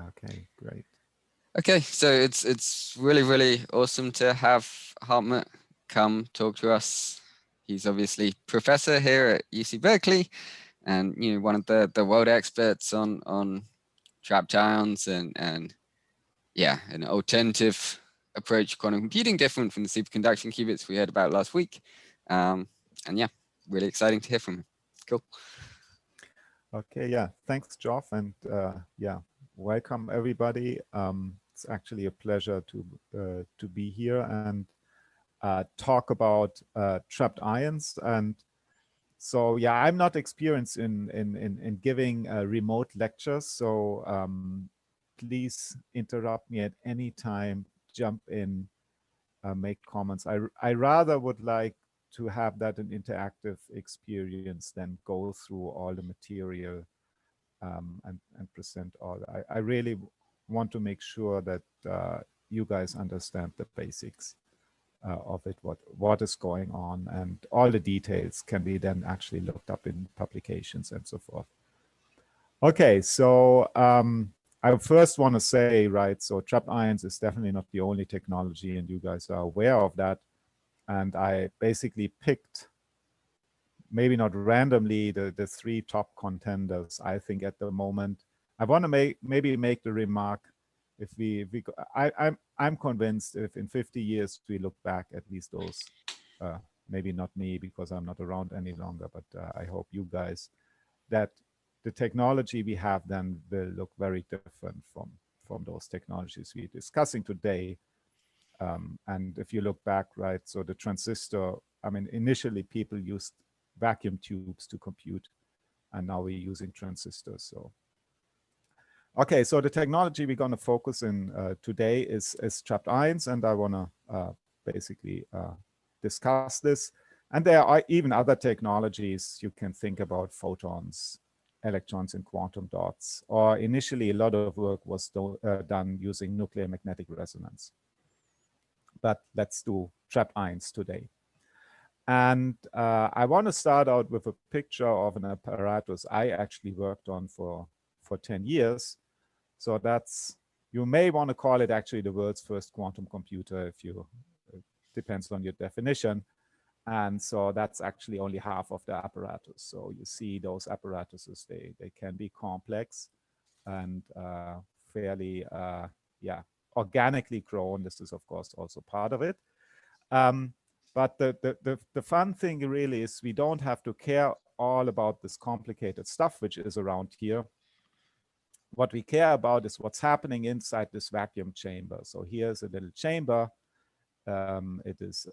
Okay, great. Okay, so it's really awesome to have Hartmut come talk to us. He's obviously professor here at UC Berkeley, and one of the world experts on trapped ions and yeah, an alternative approach to quantum computing, different from the superconducting qubits we heard about last week. And yeah, really exciting to hear from him. Cool. Okay, yeah, thanks, Geoff, and yeah, welcome everybody. It's actually a pleasure to be here and talk about trapped ions. And so, yeah, I'm not experienced in giving remote lectures, so please interrupt me at any time, jump in, make comments. I rather would like to have that an interactive experience than go through all the material and present all. I really want to make sure that you guys understand the basics of it, what is going on, and all the details can be then actually looked up in publications and so forth. Okay, so I first want to say, right, so trapped ions is definitely not the only technology, and you guys are aware of that. And I basically picked, maybe not randomly, the three top contenders, I think, at the moment. I want to maybe make the remark, if I'm convinced if in 50 years we look back at least those, maybe not me because I'm not around any longer, but I hope you guys, that the technology we have then will look very different from those technologies we're discussing today. And if you look back, right, so the transistor, I mean, initially people used vacuum tubes to compute, and now we're using transistors. So, okay, so the technology we're going to focus in today is trapped ions, and I want to basically discuss this. And there are even other technologies. You can think about photons, electrons, and quantum dots. Or initially, a lot of work was done using nuclear magnetic resonance. But let's do trapped ions today. And I want to start out with a picture of an apparatus I actually worked on for 10 years. So that's, you may want to call it actually the world's first quantum computer, if you, it depends on your definition. And so that's actually only half of the apparatus. So you see those apparatuses, they can be complex and fairly, yeah, organically grown. This is, of course, also part of it. But the fun thing really is we don't have to care all about this complicated stuff which is around here. What we care about is what's happening inside this vacuum chamber. So here's a little chamber. It is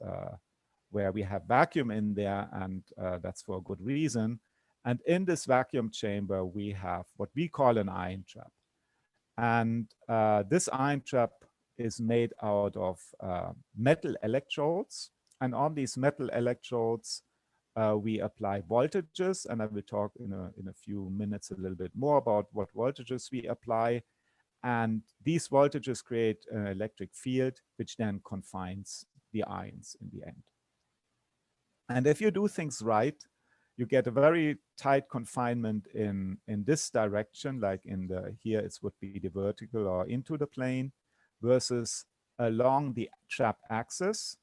where we have vacuum in there, and that's for a good reason. And in this vacuum chamber, we have what we call an ion trap. And this ion trap is made out of metal electrodes. And on these metal electrodes, we apply voltages. And I will talk in a few minutes a little bit more about what voltages we apply. And these voltages create an electric field, which then confines the ions in the end. And if you do things right, you get a very tight confinement in this direction, like in the, here it would be the vertical or into the plane, versus along the trap axis.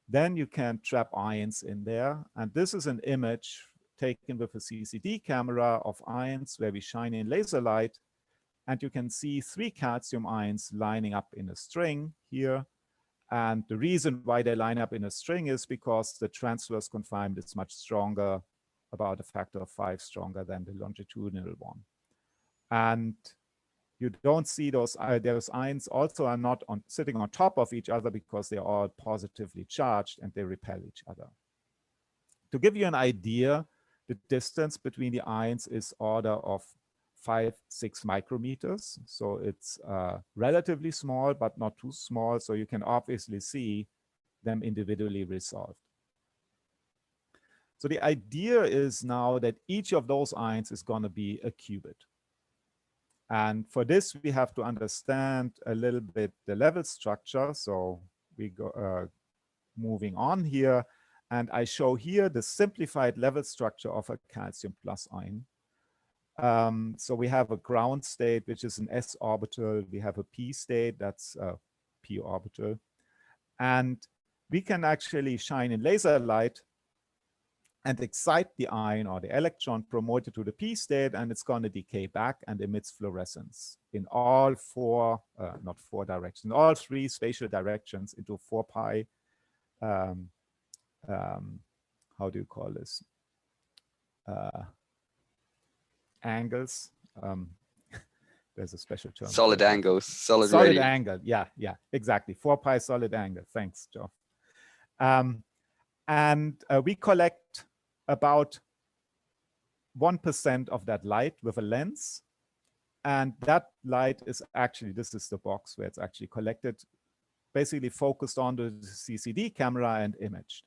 Then you can trap ions in there. And this is an image taken with a CCD camera of ions where we shine in laser light. And you can see 3 calcium ions lining up in a string here. And the reason why they line up in a string is because the transverse confinement is much stronger, about a factor of 5 stronger than the longitudinal one. And you don't see those ions also are not sitting on top of each other because they're all positively charged and they repel each other. To give you an idea, the distance between the ions is order of 5-6 micrometers. So it's relatively small, but not too small. So you can obviously see them individually resolved. So the idea is now that each of those ions is going to be a qubit. And for this, we have to understand a little bit the level structure. So we go moving on here. And I show here the simplified level structure of a calcium plus ion. So we have a ground state, which is an s orbital. We have a p state, that's a p orbital. And we can actually shine in laser light and excite the ion or the electron, promote it to the p state, and it's going to decay back and emits fluorescence in all four, not four directions, all three spatial directions into 4 pi, how do you call this? Angles. There's a special term. Solid angles, solid radius. Angle, yeah, exactly. 4 pi solid angle. Thanks, Joe. And we collect about 1% of that light with a lens. And that light is actually, this is the box where it's actually collected, basically focused on the CCD camera and imaged.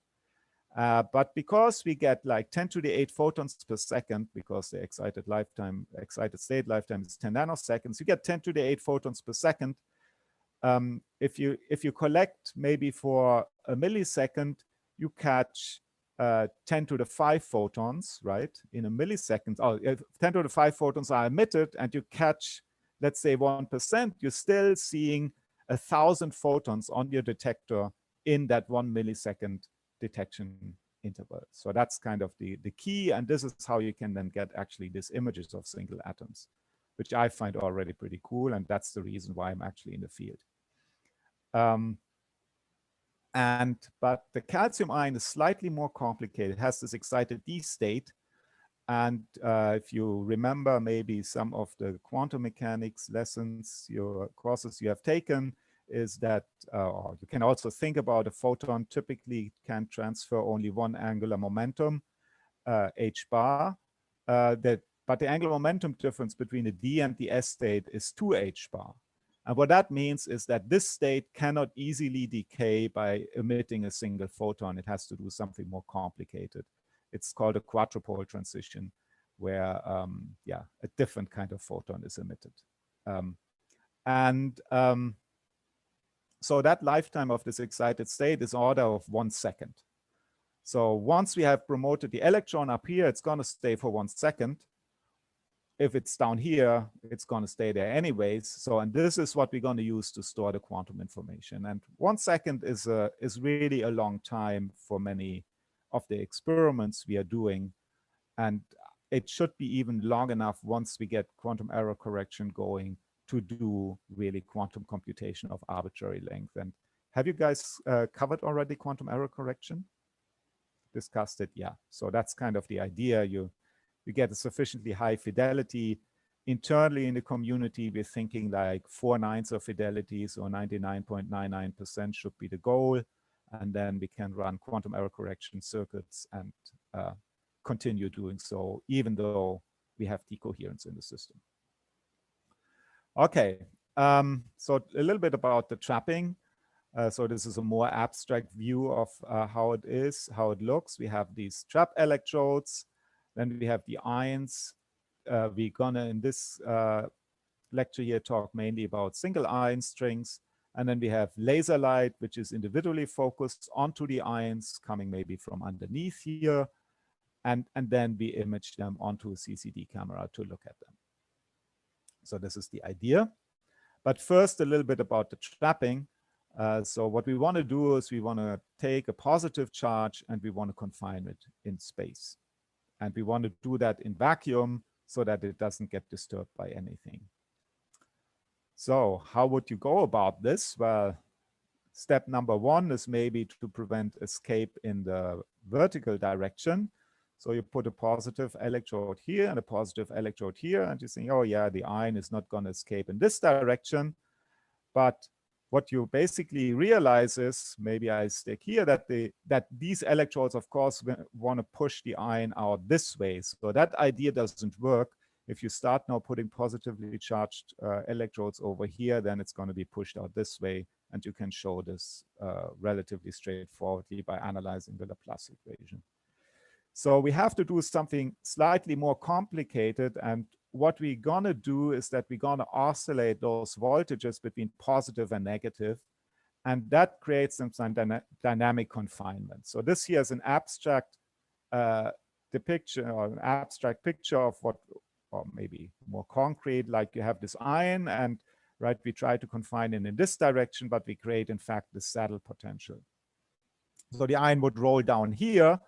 But because we get like 10 to the 8 photons per second, because the excited state lifetime is 10 nanoseconds, you get 10 to the 8 photons per second. If you collect maybe for a millisecond, you catch 10 to the 5 photons, right? In a millisecond, 10 to the 5 photons are emitted and you catch, let's say 1%, you're still seeing 1,000 photons on your detector in that 1 millisecond detection interval. So that's kind of the key, and this is how you can then get actually these images of single atoms, which I find already pretty cool, and that's the reason why I'm actually in the field. But the calcium ion is slightly more complicated. It has this excited D state, and if you remember maybe some of the quantum mechanics lessons, your courses you have taken, is that, or you can also think about a photon typically can transfer only one angular momentum, h bar, but the angular momentum difference between the D and the S state is 2 h bar. And what that means is that this state cannot easily decay by emitting a single photon. It has to do something more complicated. It's called a quadrupole transition, where, a different kind of photon is emitted. So that lifetime of this excited state is order of 1 second. So once we have promoted the electron up here, it's going to stay for 1 second. If it's down here, it's going to stay there anyways. So, and this is what we're going to use to store the quantum information. And 1 second is really a long time for many of the experiments we are doing. And it should be even long enough once we get quantum error correction going to do really quantum computation of arbitrary length. And have you guys covered already quantum error correction? Discussed it, yeah. So that's kind of the idea. You get a sufficiently high fidelity. Internally in the community, we're thinking like 4/9 of fidelity, so 99.99% should be the goal. And then we can run quantum error correction circuits and continue doing so, even though we have decoherence in the system. Okay, so a little bit about the trapping. So this is a more abstract view of how it is, how it looks. We have these trap electrodes, then we have the ions. We're gonna, in this lecture here, talk mainly about single ion strings. And then we have laser light, which is individually focused onto the ions coming maybe from underneath here. And then we image them onto a CCD camera to look at them. So this is the idea. But first, a little bit about the trapping. So what we want to do is we want to take a positive charge and we want to confine it in space. And we want to do that in vacuum so that it doesn't get disturbed by anything. So how would you go about this? Well, step number 1 is maybe to prevent escape in the vertical direction. So you put a positive electrode here and a positive electrode here, and you think, oh yeah, the ion is not going to escape in this direction. But what you basically realize is, maybe I stick here, that these electrodes, of course, want to push the ion out this way. So that idea doesn't work. If you start now putting positively charged electrodes over here, then it's going to be pushed out this way. And you can show this relatively straightforwardly by analyzing the Laplace equation. So we have to do something slightly more complicated. And what we're going to do is that we're going to oscillate those voltages between positive and negative. And that creates some dynamic confinement. So this here is an abstract depiction or an abstract picture of or maybe more concrete, like you have this ion and right, we try to confine it in this direction, but we create in fact the saddle potential. So the ion would roll down here,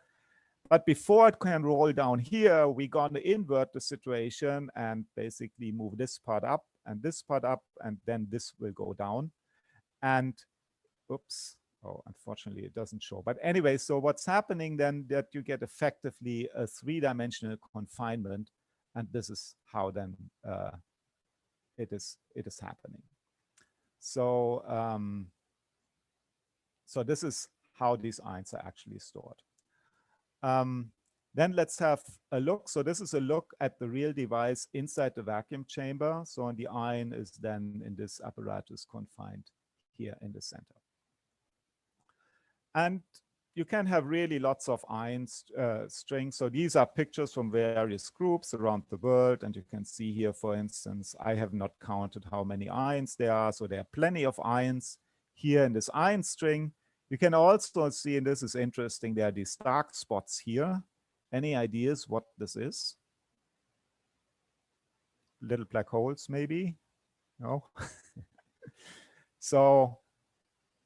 but before it can roll down here, we're going to invert the situation and basically move this part up and this part up, and then this will go down. And oops, oh, unfortunately it doesn't show. But anyway, so what's happening then that you get effectively a three-dimensional confinement, and this is how then it is happening. So so this is how these ions are actually stored. Then let's have a look. So this is a look at the real device inside the vacuum chamber. So and the ion is then in this apparatus confined here in the center. And you can have really lots of ion strings. So these are pictures from various groups around the world. And you can see here, for instance, I have not counted how many ions there are. So there are plenty of ions here in this ion string. You can also see, and this is interesting, there are these dark spots here. Any ideas what this is? Little black holes, maybe? No? So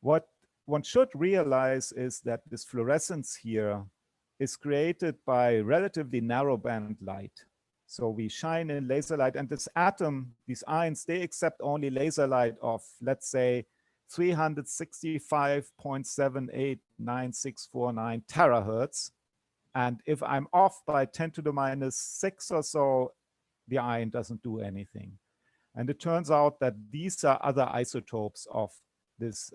what one should realize is that this fluorescence here is created by relatively narrow band light. So we shine in laser light, and this atom, these ions, they accept only laser light of, let's say, 365.789649 terahertz. And if I'm off by 10 to the minus 6 or so, the ion doesn't do anything. And it turns out that these are other isotopes of this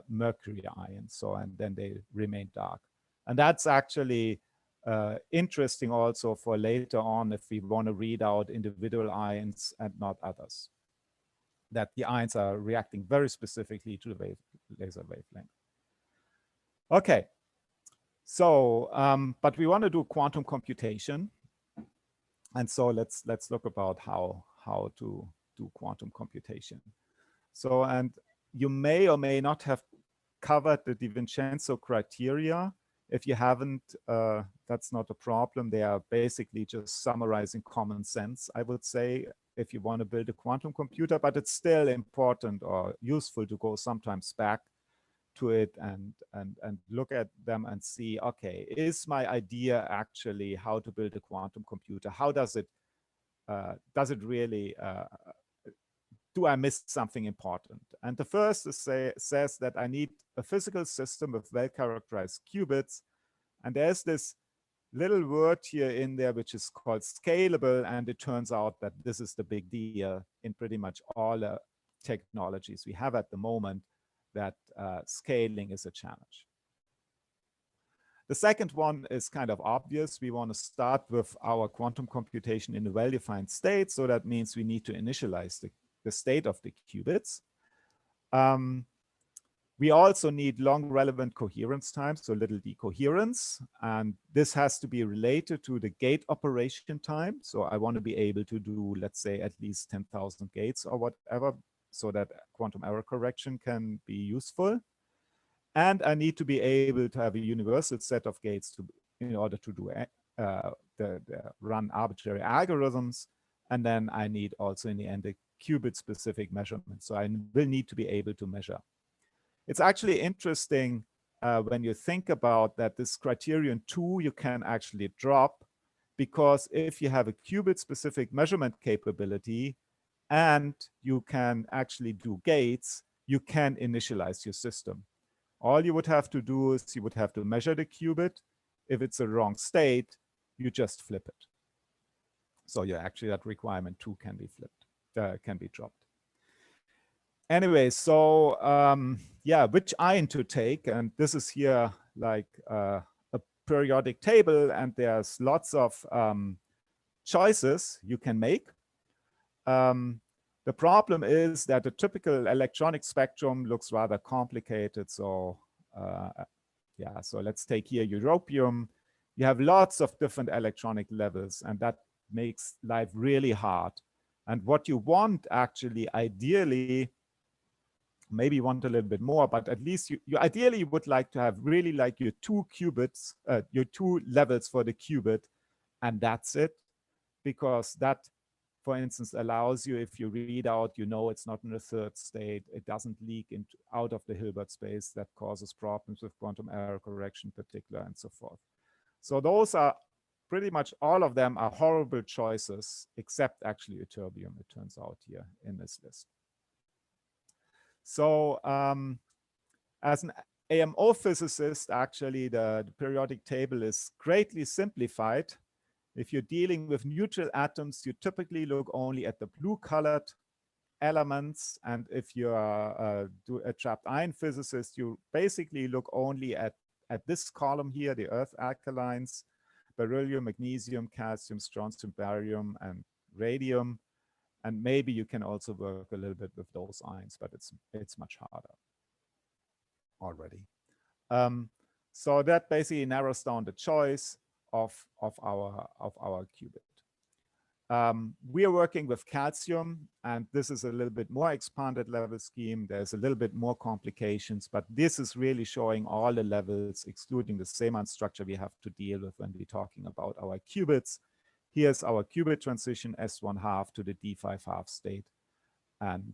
mercury ion. So, and then they remain dark. And that's actually interesting also for later on if we want to read out individual ions and not others, that the ions are reacting very specifically to the laser wavelength. Okay, so, but we want to do quantum computation. And so let's look about how to do quantum computation. So, and you may or may not have covered the DiVincenzo criteria. If you haven't, that's not a problem. They are basically just summarizing common sense, I would say, if you want to build a quantum computer, but it's still important or useful to go sometimes back to it and look at them and see, okay, is my idea actually how to build a quantum computer? How does it really, do I miss something important? And the first is says that I need a physical system with well-characterized qubits. And there's this little word here in there, which is called scalable. And it turns out that this is the big deal in pretty much all technologies we have at the moment, that scaling is a challenge. The second one is kind of obvious. We want to start with our quantum computation in a well-defined state. So that means we need to initialize the state of the qubits. We also need long relevant coherence time, so little d coherence. And this has to be related to the gate operation time. So I want to be able to do, let's say, at least 10,000 gates or whatever, so that quantum error correction can be useful. And I need to be able to have a universal set of gates in order to do run arbitrary algorithms. And then I need also in the end a qubit specific measurement. So I will need to be able to measure. It's actually interesting when you think about that this criterion 2 you can actually drop, because if you have a qubit specific measurement capability and you can actually do gates, you can initialize your system. All you would have to do is you would have to measure the qubit. If it's a wrong state, you just flip it. So yeah, actually that requirement 2 can be flipped, can be dropped. Anyway, so yeah, which ion to take? And this is here like a periodic table, and there's lots of choices you can make. The problem is that the typical electronic spectrum looks rather complicated. So yeah, so let's take here europium. You have lots of different electronic levels, and that makes life really hard. And what you want actually, ideally, maybe you want a little bit more, but at least you ideally would like to have really like your 2 qubits, your 2 levels for the qubit, and that's it, because that for instance, allows you, if you read out, you know it's not in a third state, it doesn't leak into out of the Hilbert space that causes problems with quantum error correction in particular, and so forth. So those are pretty much all of them are horrible choices, except actually ytterbium, it turns out here in this list. So as an AMO physicist, actually the periodic table is greatly simplified. If you're dealing with neutral atoms, you typically look only at the blue colored elements. And if you're a trapped ion physicist, you basically look only at this column here, the earth alkalines, beryllium, magnesium, calcium, strontium, barium, and radium. And maybe you can also work a little bit with those ions, but it's much harder already. So that basically narrows down the choice of our qubit. We are working with calcium, and this is a little bit more expanded level scheme. There's a little bit more complications, but this is really showing all the levels, excluding the Zeeman structure we have to deal with when we're talking about our qubits. Here's our qubit transition S1/2 to the D5/2 state. And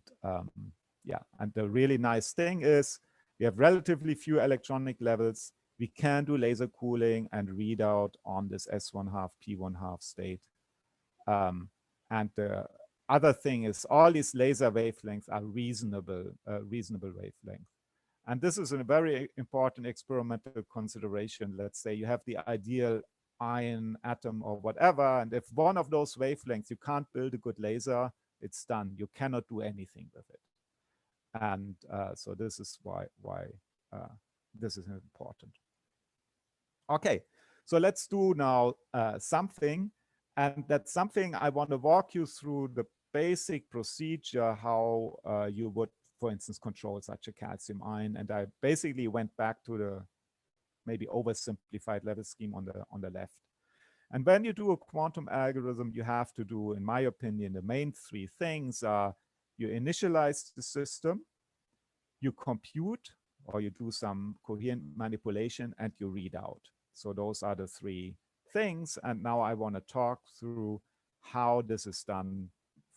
yeah, and the really nice thing is we have relatively few electronic levels. We can do laser cooling and read out on this S1/2 P1/2 state. And the other thing is all these laser wavelengths are reasonable wavelength. And this is a very important experimental consideration. Let's say you have the ideal ion atom or whatever, and if one of those wavelengths, you can't build a good laser, it's done. You cannot do anything with it. And so this is why this is important. Okay, so let's do now something. And that's something I want to walk you through the basic procedure, how you would, for instance, control such a calcium ion. And I basically went back to the maybe oversimplified level scheme on the left. And when you do a quantum algorithm, you have to do, in my opinion, the main three things are you initialize the system, you compute, or you do some coherent manipulation, and you read out. So those are the three things. And now I want to talk through how this is done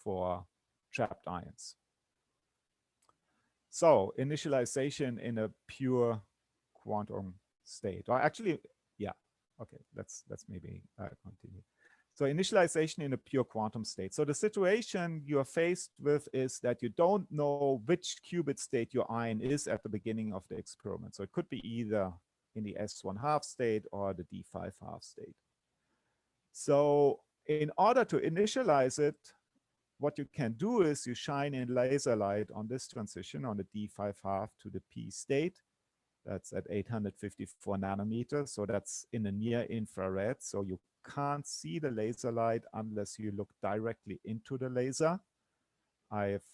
for trapped ions. So initialization in a pure quantum state, or actually, yeah, okay, let's maybe continue. So initialization in a pure quantum state. So the situation you're faced with is that you don't know which qubit state your ion is at the beginning of the experiment. So it could be either in the S1/2 state or the D5/2 state. So in order to initialize it, what you can do is you shine in laser light on this transition on the D5/2 to the P state. That's at 854 nanometers. So that's in the near infrared. So you can't see the laser light unless you look directly into the laser. I've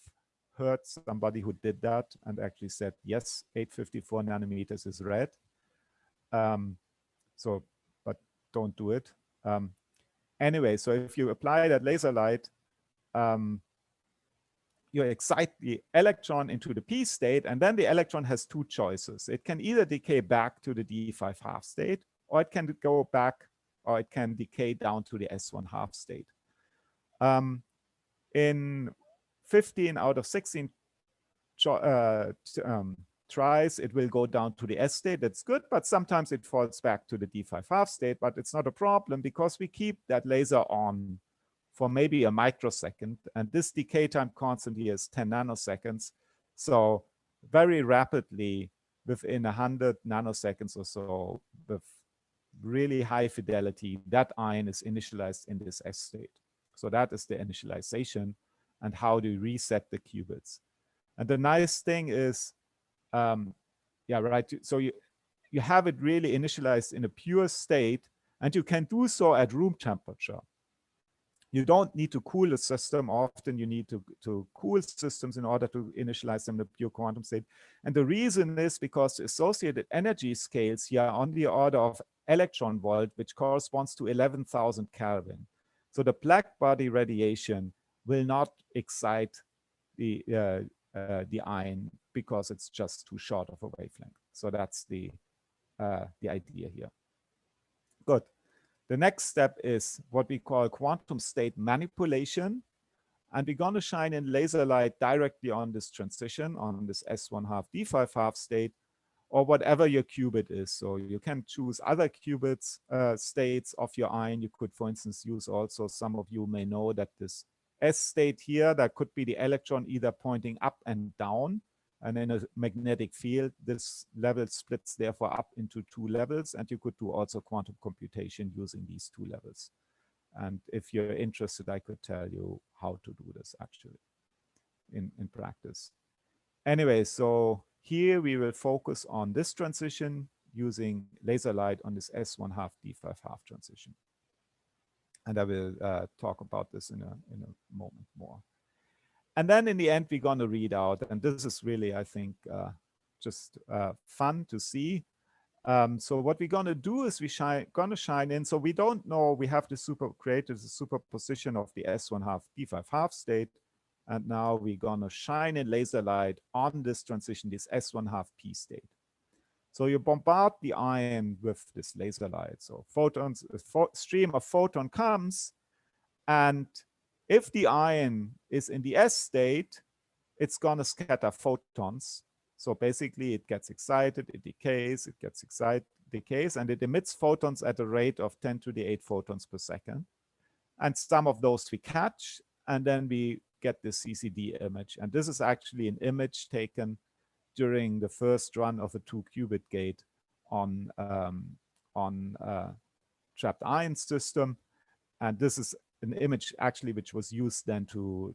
heard somebody who did that and actually said, yes, 854 nanometers is red. So, but don't do it. Anyway, so if you apply that laser light, you excite the electron into the P state, and then the electron has two choices. It can either decay back to the D5/2 state, or it can go back, or it can decay down to the S1/2 state. In 15 out of 16 tries, it will go down to the S state. That's good, but sometimes it falls back to the D5/2 state, but it's not a problem because we keep that laser on for maybe a microsecond, and this decay time constant here is 10 nanoseconds. So very rapidly, within 100 nanoseconds or so, with really high fidelity, that ion is initialized in this S state. So that is the initialization. And how do you reset the qubits? And the nice thing is, yeah, right. So you have it really initialized in a pure state, and you can do so at room temperature. You don't need to cool the system. Often you need to cool systems in order to initialize them in a pure quantum state. And the reason is because the associated energy scales here are on the order of electron volt, which corresponds to 11,000 Kelvin. So the black body radiation will not excite the ion because it's just too short of a wavelength. So that's the idea here. Good. The next step is what we call quantum state manipulation. And we're going to shine in laser light directly on this transition, on this S1/2 D5/2 state, or whatever your qubit is. So you can choose other qubits states of your ion. You could, for instance, use also, some of you may know that this S state here, that could be the electron either pointing up and down. And in a magnetic field, this level splits therefore up into two levels. And you could do also quantum computation using these two levels. And if you're interested, I could tell you how to do this actually in practice. Anyway, so here we will focus on this transition using laser light on this S1/2 D5/2 transition. And I will talk about this in a moment more. And then in the end, we're going to read out, and this is really, I think, just fun to see. So what we're going to do is we're going to shine in. So we don't know, we have created the superposition of the S1/2 D5/2 state. And now we're going to shine in laser light on this transition, this S1/2 P state. So you bombard the ion with this laser light. So photons, a stream of photon comes, and if the ion is in the S state, it's going to scatter photons. So basically it gets excited, it decays, it gets excited, decays, and it emits photons at a rate of 10 to the 8 photons per second. And some of those we catch, and then we get the CCD image. And this is actually an image taken during the first run of a 2-qubit gate on trapped ion system. And this is an image actually which was used then to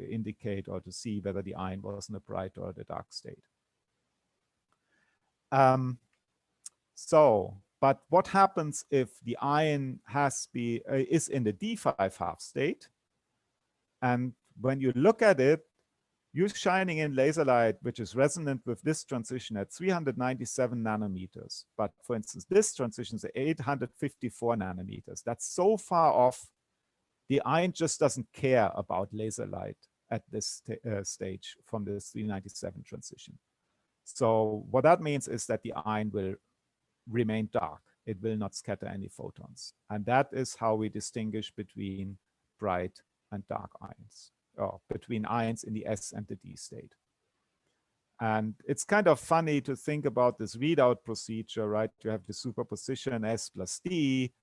indicate or to see whether the ion was in a bright or the dark state. But what happens if the ion is in the D5/2 state? And when you look at it, you're shining in laser light, which is resonant with this transition at 397 nanometers. But for instance, this transition is 854 nanometers. That's so far off. The ion just doesn't care about laser light at this stage from this 397 transition. So what that means is that the ion will remain dark. It will not scatter any photons. And that is how we distinguish between bright and dark ions, or between ions in the S and the D state. And it's kind of funny to think about this readout procedure, right? You have the superposition S plus D,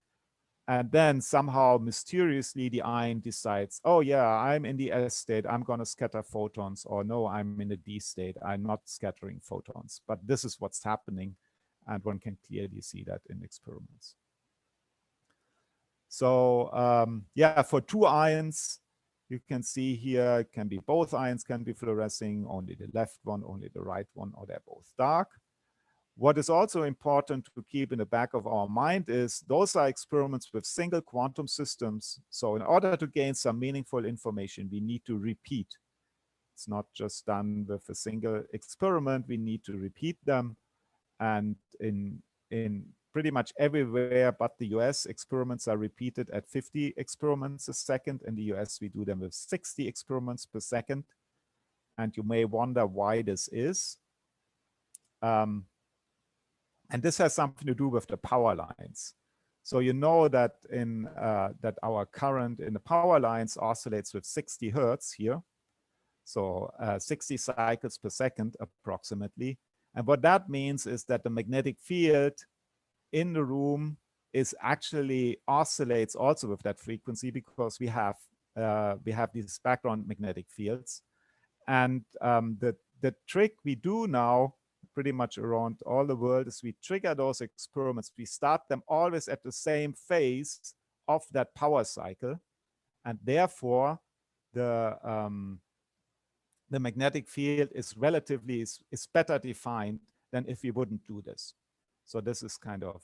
and then somehow mysteriously the ion decides, oh yeah, I'm in the S state, I'm going to scatter photons, or no, I'm in the D state, I'm not scattering photons. But this is what's happening, and one can clearly see that in experiments. So yeah, for two ions, you can see here, it can be both ions can be fluorescing, only the left one, only the right one, or they're both dark. What is also important to keep in the back of our mind is those are experiments with single quantum systems. So in order to gain some meaningful information, we need to repeat. It's not just done with a single experiment, we need to repeat them. And in pretty much everywhere but the US, experiments are repeated at 50 experiments a second. In the US, we do them with 60 experiments per second. And you may wonder why this is. And this has something to do with the power lines. So you know that that our current in the power lines oscillates with 60 hertz here. So 60 cycles per second approximately. And what that means is that the magnetic field in the room actually oscillates also with that frequency, because we have these background magnetic fields. And the trick we do now pretty much around all the world is we trigger those experiments. We start them always at the same phase of that power cycle. And therefore, the magnetic field is better defined than if we wouldn't do this. So this is kind of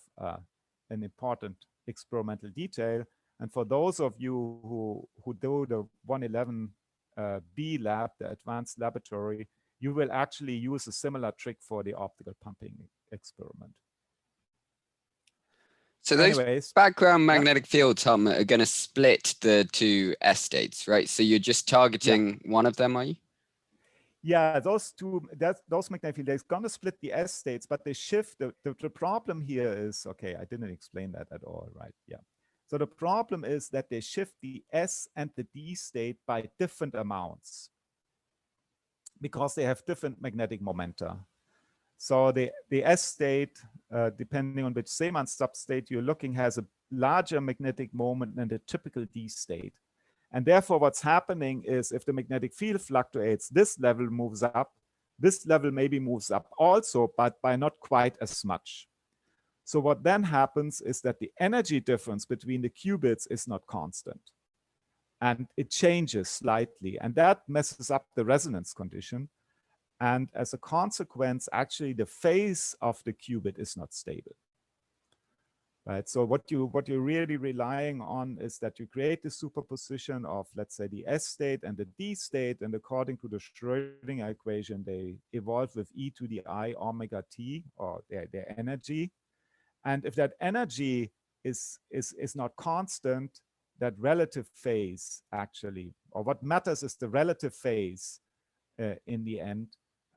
an important experimental detail. And for those of you who do the 111B lab, the advanced laboratory, you will actually use a similar trick for the optical pumping experiment. So those background magnetic fields, Hartmut, are going to split the two S states, right? So you're just targeting one of them, are you? Yeah, those magnetic fields, they're going to split the S states, but they shift. The problem here is, okay, I didn't explain that at all, right? Yeah. So the problem is that they shift the S and the D state by different amounts because they have different magnetic momenta. So the S state, depending on which Zeeman substate you're looking, has a larger magnetic moment than the typical D state. And therefore, what's happening is if the magnetic field fluctuates, this level moves up, this level maybe moves up also, but by not quite as much. So what then happens is that the energy difference between the qubits is not constant. And it changes slightly. And that messes up the resonance condition. And as a consequence, actually the phase of the qubit is not stable. Right. So what you're really relying on is that you create the superposition of, let's say, the S state and the D state, and according to the Schrödinger equation, they evolve with e to the I omega t, or their energy. And if that energy is not constant, that relative phase actually, or what matters is the relative phase in the end,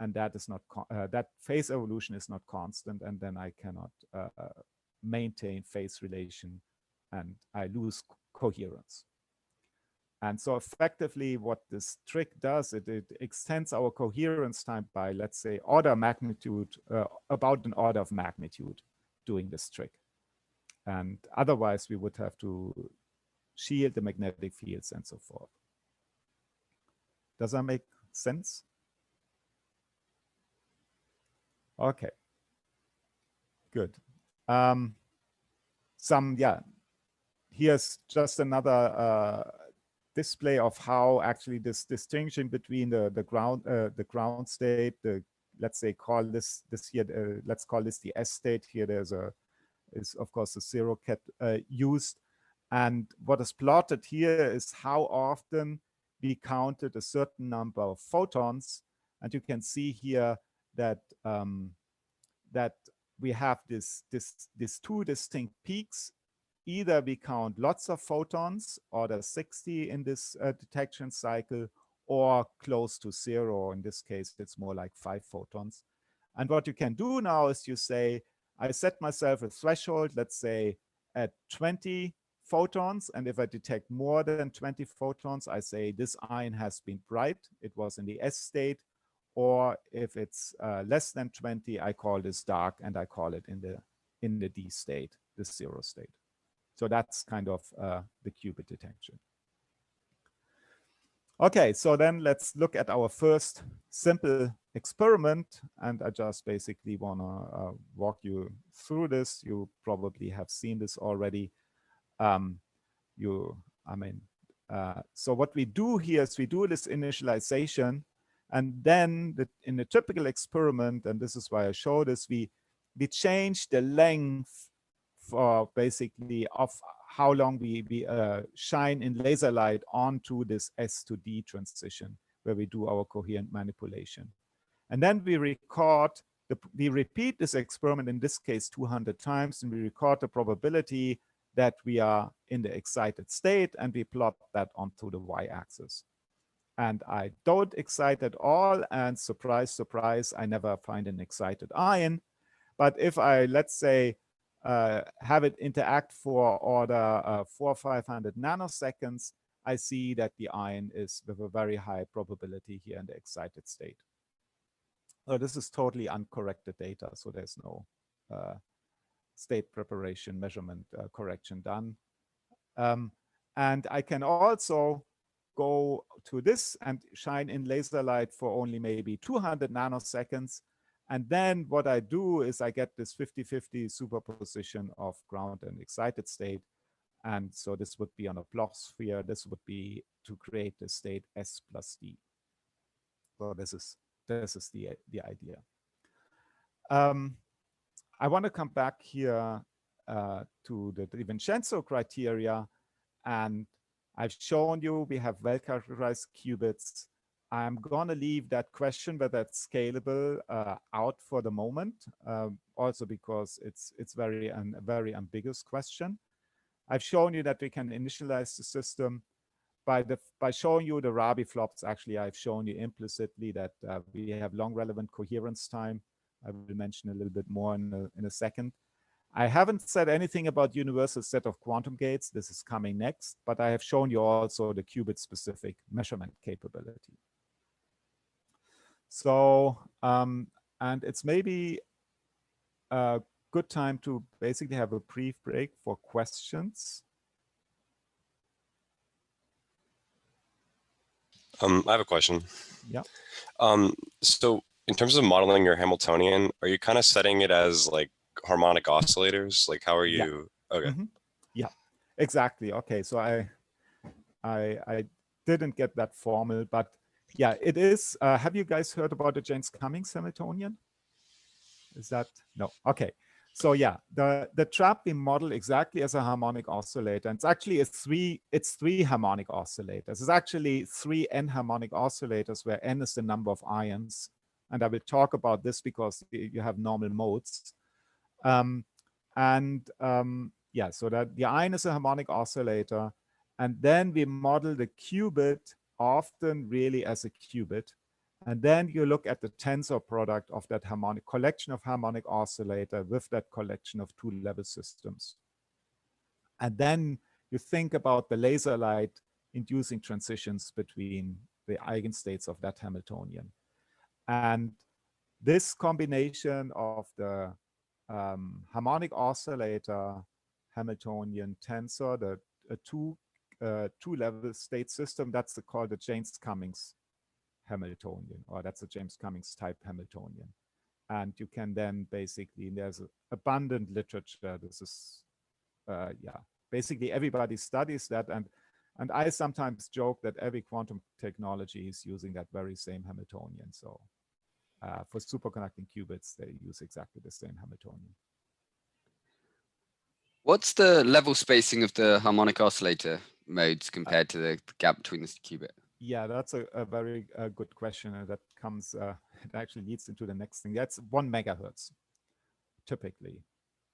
and that is not that phase evolution is not constant, and then I cannot maintain phase relation, and I lose coherence. And so effectively what this trick does, it extends our coherence time by, let's say, order magnitude, about an order of magnitude doing this trick. And otherwise we would have to shield the magnetic fields and so forth. Does that make sense? Okay, good. Here's just another display of how actually this distinction between the ground state, let's say call this here, let's call this the S state. Here is of course the zero cat used, and what is plotted here is how often we counted a certain number of photons, and you can see here that that we have these two distinct peaks. Either we count lots of photons, order 60 in this detection cycle, or close to zero. In this case, it's more like 5 photons. And what you can do now is you say, I set myself a threshold, let's say at 20 photons. And if I detect more than 20 photons, I say this ion has been bright. It was in the S state. Or if it's less than 20, I call this dark, and I call it in the D state, the zero state. So that's kind of the qubit detection. Okay, so then let's look at our first simple experiment, and I just basically want to walk you through this. You probably have seen this already. So what we do here is we do this initialization. And then in a typical experiment, and this is why I show this, we change the length for basically of how long we shine in laser light onto this S to D transition, where we do our coherent manipulation. And then we record, we repeat this experiment, in this case 200 times, and we record the probability that we are in the excited state, and we plot that onto the y-axis. And I don't excite at all, and surprise, surprise, I never find an excited ion. But if I, let's say, have it interact for order 400 or 500 nanoseconds, I see that the ion is with a very high probability here in the excited state. So this is totally uncorrected data, so there's no state preparation measurement correction done. And I can also go to this and shine in laser light for only maybe 200 nanoseconds. And then what I do is I get this 50-50 superposition of ground and excited state. And so this would be on a Bloch sphere. This would be to create the state S plus D. So this is the idea. I want to come back here to the DiVincenzo criteria, and I've shown you we have well-characterized qubits. I'm going to leave that question whether it's scalable out for the moment, also because it's a very ambiguous question. I've shown you that we can initialize the system by showing you the Rabi flops. Actually, I've shown you implicitly that we have long relevant coherence time. I will mention a little bit more in a second. I haven't said anything about universal set of quantum gates. This is coming next, but I have shown you also the qubit-specific measurement capability. So, and it's maybe a good time to basically have a brief break for questions. I have a question. Yeah. So in terms of modeling your Hamiltonian, are you kind of setting it as like harmonic oscillators? Like how are you? Yeah. Okay. Yeah, exactly. Okay, so I didn't get that formal, but yeah, it is. Have you guys heard about the James Cummings Hamiltonian? Is that no? Okay. So yeah, the trap we model exactly as a harmonic oscillator. And it's actually three harmonic oscillators. It's actually three n-harmonic oscillators where n is the number of ions. And I will talk about this because you have normal modes. Yeah, so that the ion is a harmonic oscillator. And then we model the qubit often really as a qubit. And then you look at the tensor product of that harmonic collection of harmonic oscillator with that collection of two-level systems. And then you think about the laser light inducing transitions between the eigenstates of that Hamiltonian. And this combination of the harmonic oscillator Hamiltonian tensor, the two-level state system, that's called the James Cummings Hamiltonian, or that's a James Cummings type Hamiltonian. And you can then basically, there's abundant literature. This is, yeah, basically everybody studies that. And I sometimes joke that every quantum technology is using that very same Hamiltonian. So for superconducting qubits, they use exactly the same Hamiltonian. What's the level spacing of the harmonic oscillator modes compared to the gap between the qubit? Yeah, that's a very good question, and that comes. It actually leads into the next thing. That's 1 megahertz, typically,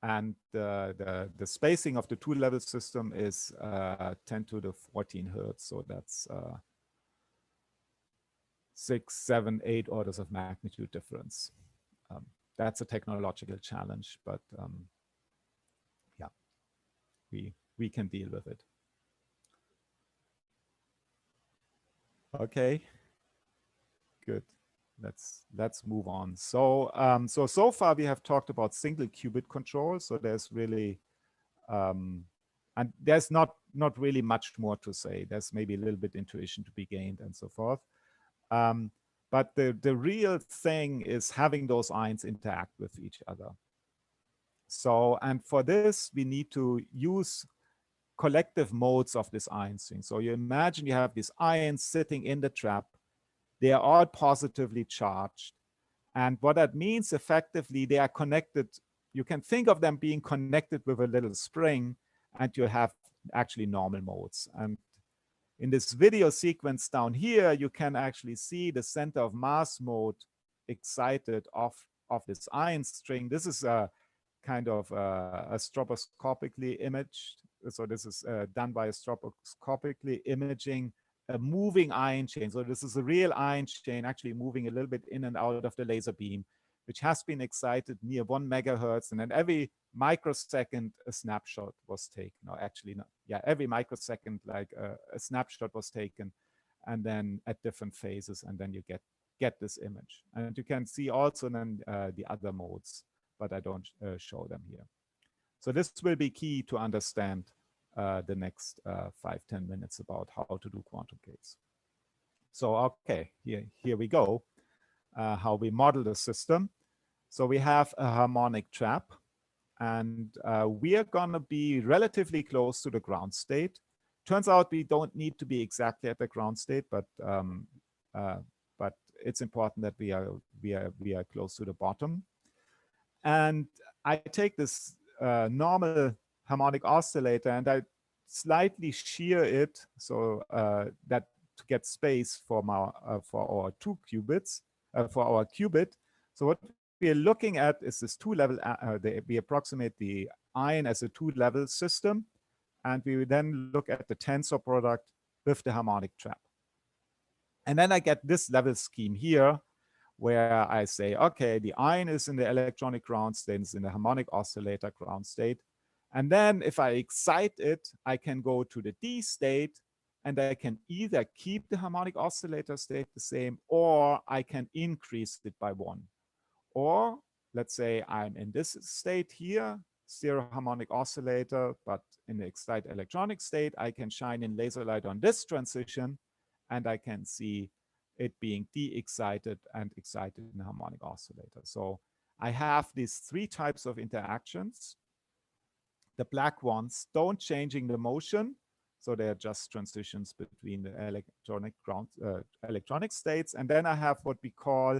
and the spacing of the two-level system is 10 to the 14 hertz. So that's 6, 7, 8 orders of magnitude difference. That's a technological challenge, but yeah, we can deal with it. Okay, good. Let's move on. So so far we have talked about single qubit control. So there's really and there's not really much more to say. There's maybe a little bit intuition to be gained and so forth. But the real thing is having those ions interact with each other. So, and for this, we need to use collective modes of this ion string. So you imagine you have these ions sitting in the trap. They are all positively charged. And what that means effectively, they are connected. You can think of them being connected with a little spring, and you have actually normal modes. And in this video sequence down here, you can actually see the center of mass mode excited off of this ion string. This is a kind of a stroboscopically imaged. So this is done by a stroboscopically imaging a moving ion chain. So this is a real ion chain actually moving a little bit in and out of the laser beam, which has been excited near 1 megahertz. And then every microsecond, a snapshot was taken, or actually, not, yeah, every microsecond, like a snapshot was taken, and then at different phases, and then you get this image. And you can see also then the other modes, but I don't show them here. So this will be key to understand the next 5-10 minutes about how to do quantum gates. So okay, here we go. How we model the system. So we have a harmonic trap, and we are going to be relatively close to the ground state. Turns out we don't need to be exactly at the ground state, but it's important that we are close to the bottom. And I take this normal harmonic oscillator and I slightly shear it so that to get space for our two qubits, for our qubit. So what we are looking at is this two-level, we approximate the ion as a two-level system, and we then look at the tensor product with the harmonic trap. And then I get this level scheme here, where I say, okay, the ion is in the electronic ground state, it's in the harmonic oscillator ground state. And then if I excite it, I can go to the D state, and I can either keep the harmonic oscillator state the same, or I can increase it by 1. Or let's say I'm in this state here, stereo harmonic oscillator, but in the excited electronic state, I can shine in laser light on this transition, and I can see it being de-excited and excited in the harmonic oscillator. So I have these 3 types of interactions. The black ones don't changing the motion, so they're just transitions between the electronic states. And then I have what we call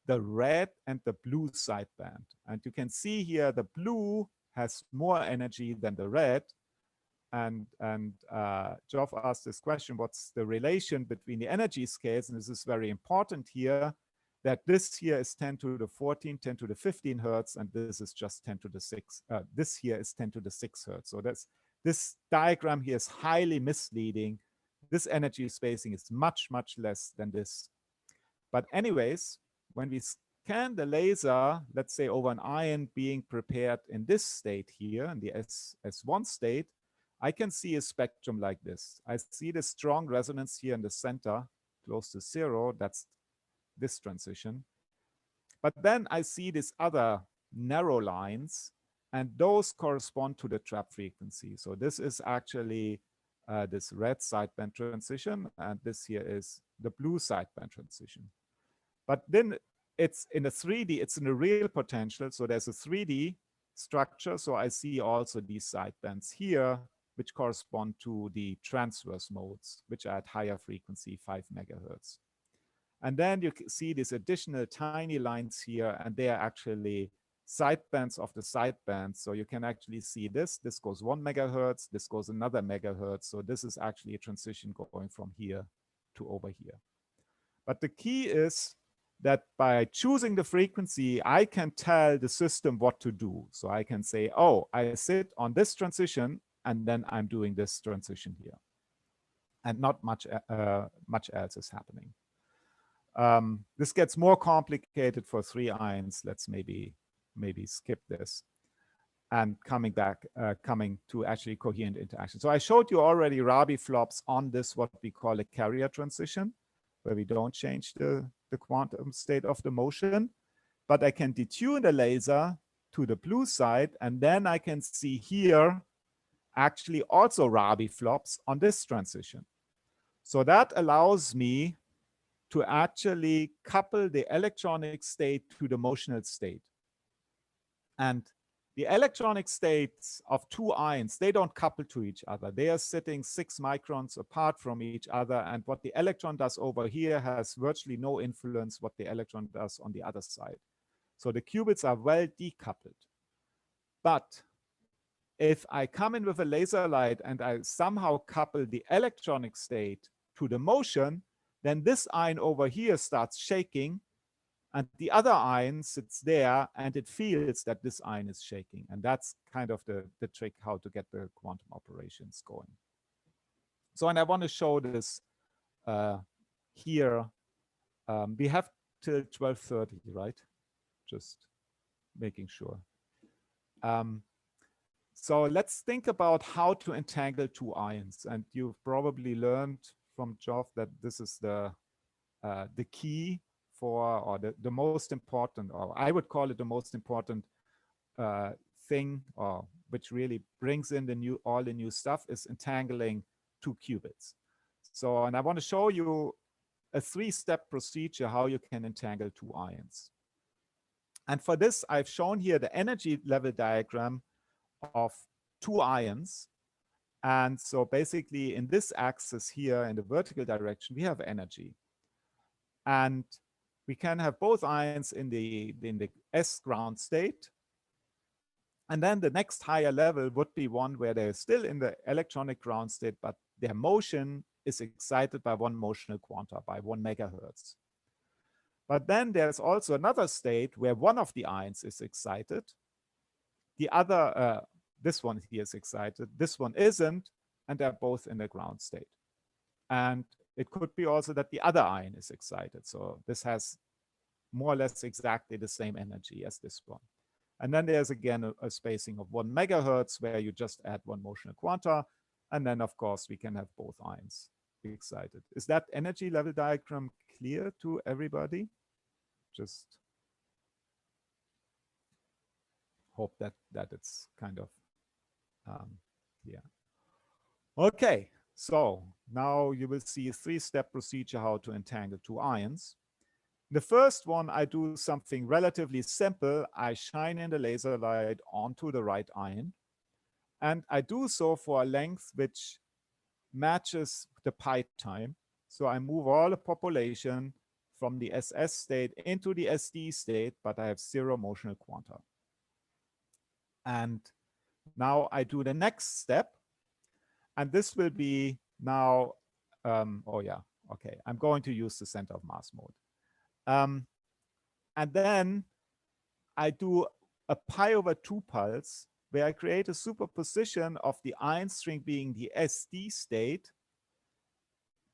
the red and the blue sideband. And you can see here the blue has more energy than the red. And Geoff asked this question, what's the relation between the energy scales? And this is very important here, that this here is 10 to the 14, 10 to the 15 hertz, and this is just 10 to the 6. This here is 10 to the 6 hertz. So this diagram here is highly misleading. This energy spacing is much, much less than this. But anyways, when we scan the laser, let's say over an ion being prepared in this state here, in the S1 state, I can see a spectrum like this. I see the strong resonance here in the center, close to 0. That's this transition. But then I see these other narrow lines, and those correspond to the trap frequency. So this is actually this red sideband transition, and this here is the blue sideband transition. But then it's in a 3D, it's in a real potential. So there's a 3D structure. So I see also these sidebands here, which correspond to the transverse modes, which are at higher frequency, 5 megahertz. And then you see these additional tiny lines here, and they are actually sidebands of the sidebands. So you can actually see this goes 1 megahertz, this goes another megahertz. So this is actually a transition going from here to over here. But the key is that by choosing the frequency, I can tell the system what to do. So I can say, oh, I sit on this transition, and then I'm doing this transition here. And not much else is happening. This gets more complicated for 3 ions. Let's maybe skip this. And coming to actually coherent interaction. So I showed you already Rabi flops on this, what we call a carrier transition, where we don't change the quantum state of the motion, but I can detune the laser to the blue side, and then I can see here actually also Rabi flops on this transition. So that allows me to actually couple the electronic state to the motional state. And the electronic states of 2 ions, they don't couple to each other. They are sitting 6 microns apart from each other. And what the electron does over here has virtually no influence what the electron does on the other side. So the qubits are well decoupled. But if I come in with a laser light and I somehow couple the electronic state to the motion, then this ion over here starts shaking, and the other ion sits there and it feels that this ion is shaking. And that's kind of the trick how to get the quantum operations going. So, and I want to show this here. We have till 12:30, right? Just making sure. So let's think about how to entangle 2 ions. And you've probably learned from Geoff that this is the key for, or the most important, or I would call it the most important thing, or which really brings in all the new stuff, is entangling 2 qubits. So, and I want to show you a 3-step procedure how you can entangle 2 ions. And for this, I've shown here the energy level diagram of 2 ions. And so basically in this axis here in the vertical direction, we have energy. And we can have both ions in the S ground state. And then the next higher level would be one where they're still in the electronic ground state, but their motion is excited by 1 motional quanta, by 1 megahertz. But then there's also another state where one of the ions is excited. The other, this one here is excited, this one isn't, and they're both in the ground state. And it could be also that the other ion is excited. So this has more or less exactly the same energy as this one. And then there's again a spacing of 1 megahertz where you just add 1 motional quanta. And then, of course, we can have both ions excited. Is that energy level diagram clear to everybody? Just hope that it's kind of clear. Okay, so now you will see a 3-step procedure how to entangle 2 ions. The first one, I do something relatively simple. I shine in the laser light onto the right ion. And I do so for a length which matches the pi time. So I move all the population from the SS state into the SD state, but I have 0 motional quanta. And now I do the next step. And this will be now, oh yeah, okay. I'm going to use the center of mass mode. And then I do a pi over 2 pulse where I create a superposition of the ion string being the SD state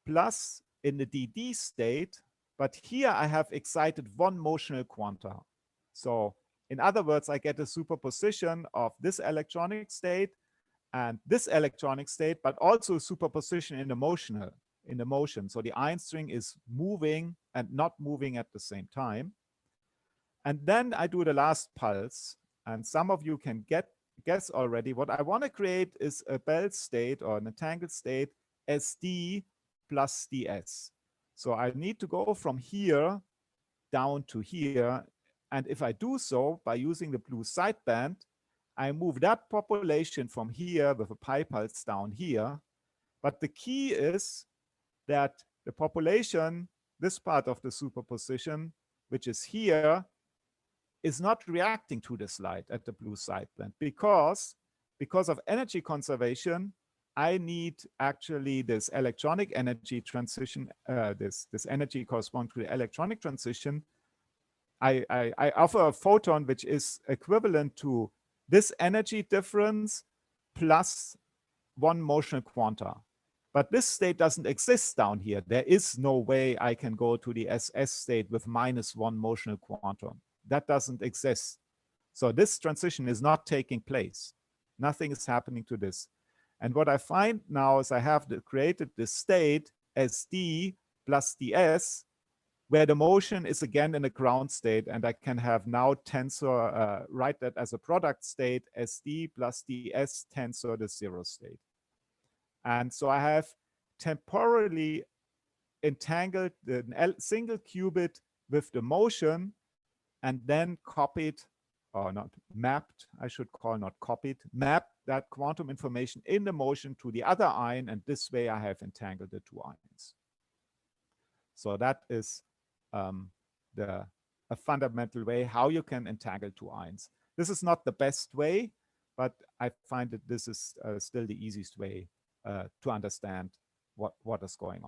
plus in the DD state, but here I have excited 1 motional quanta. So in other words, I get a superposition of this electronic state and this electronic state, but also a superposition in the motion. So the ion string is moving and not moving at the same time. And then I do the last pulse, and some of you can guess already. What I want to create is a belt state or an entangled state SD plus DS. So I need to go from here down to here. And if I do so by using the blue sideband, I move that population from here with a pi pulse down here. But the key is that the population, this part of the superposition, which is here, is not reacting to this light at the blue sideband because of energy conservation. I need actually this electronic energy transition, this energy corresponding to the electronic transition. I offer a photon which is equivalent to this energy difference plus 1 motional quanta. But this state doesn't exist down here. There is no way I can go to the SS state with minus 1 motional quantum. That doesn't exist. So this transition is not taking place. Nothing is happening to this. And what I find now is I have created this state SD plus DS, where the motion is again in a ground state, and I can have now tensor, write that as a product state, SD plus DS tensor the 0 state. And so I have temporarily entangled the single qubit with the motion and then copied, or not mapped, I should call, not copied, mapped that quantum information in the motion to the other ion, and this way I have entangled the 2 ions. So that is a fundamental way how you can entangle 2 ions. This is not the best way, but I find that this is still the easiest way to understand what is going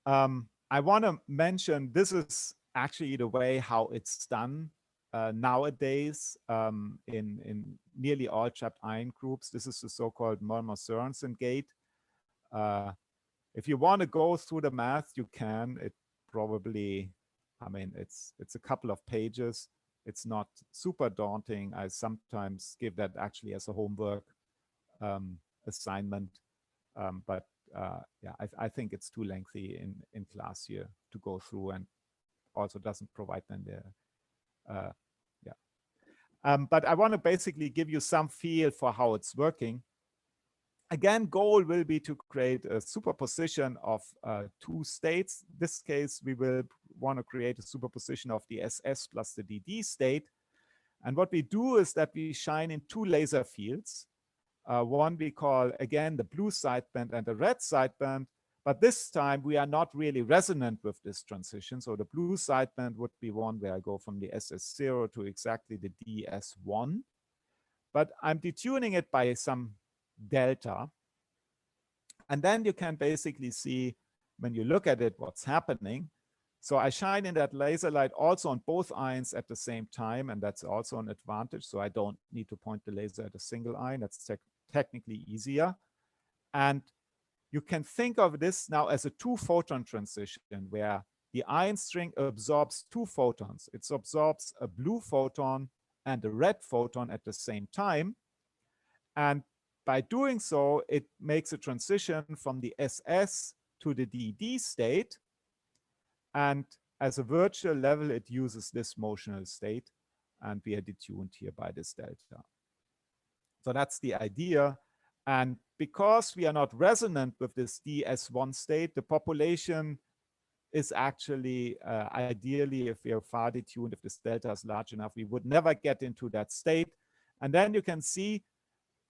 on. I want to mention this is actually the way how it's done nowadays in nearly all trapped ion groups. This is the so-called Molmar-Sørensen gate. If you want to go through the math, you can. It probably, I mean, it's a couple of pages. It's not super daunting. I sometimes give that actually as a homework assignment, but yeah, I think it's too lengthy in class here to go through, and also doesn't provide then the but I want to basically give you some feel for how it's working. Again, goal will be to create a superposition of 2 states. In this case, we will want to create a superposition of the SS plus the DD state. And what we do is that we shine in 2 laser fields. One we call, again, the blue sideband and the red sideband. But this time, we are not really resonant with this transition. So the blue sideband would be one where I go from the SS0 to exactly the DS1. But I'm detuning it by some delta. And then you can basically see, when you look at it, what's happening. So I shine in that laser light also on both ions at the same time, and that's also an advantage. So I don't need to point the laser at a single ion. That's technically easier. And you can think of this now as a 2-photon transition, where the ion string absorbs two photons. It absorbs a blue photon and a red photon at the same time. And by doing so, it makes a transition from the SS to the DD state. And as a virtual level, it uses this motional state. And we are detuned here by this delta. So that's the idea. And because we are not resonant with this DS1 state, the population is actually ideally, if we are far detuned, if this delta is large enough, we would never get into that state. And then you can see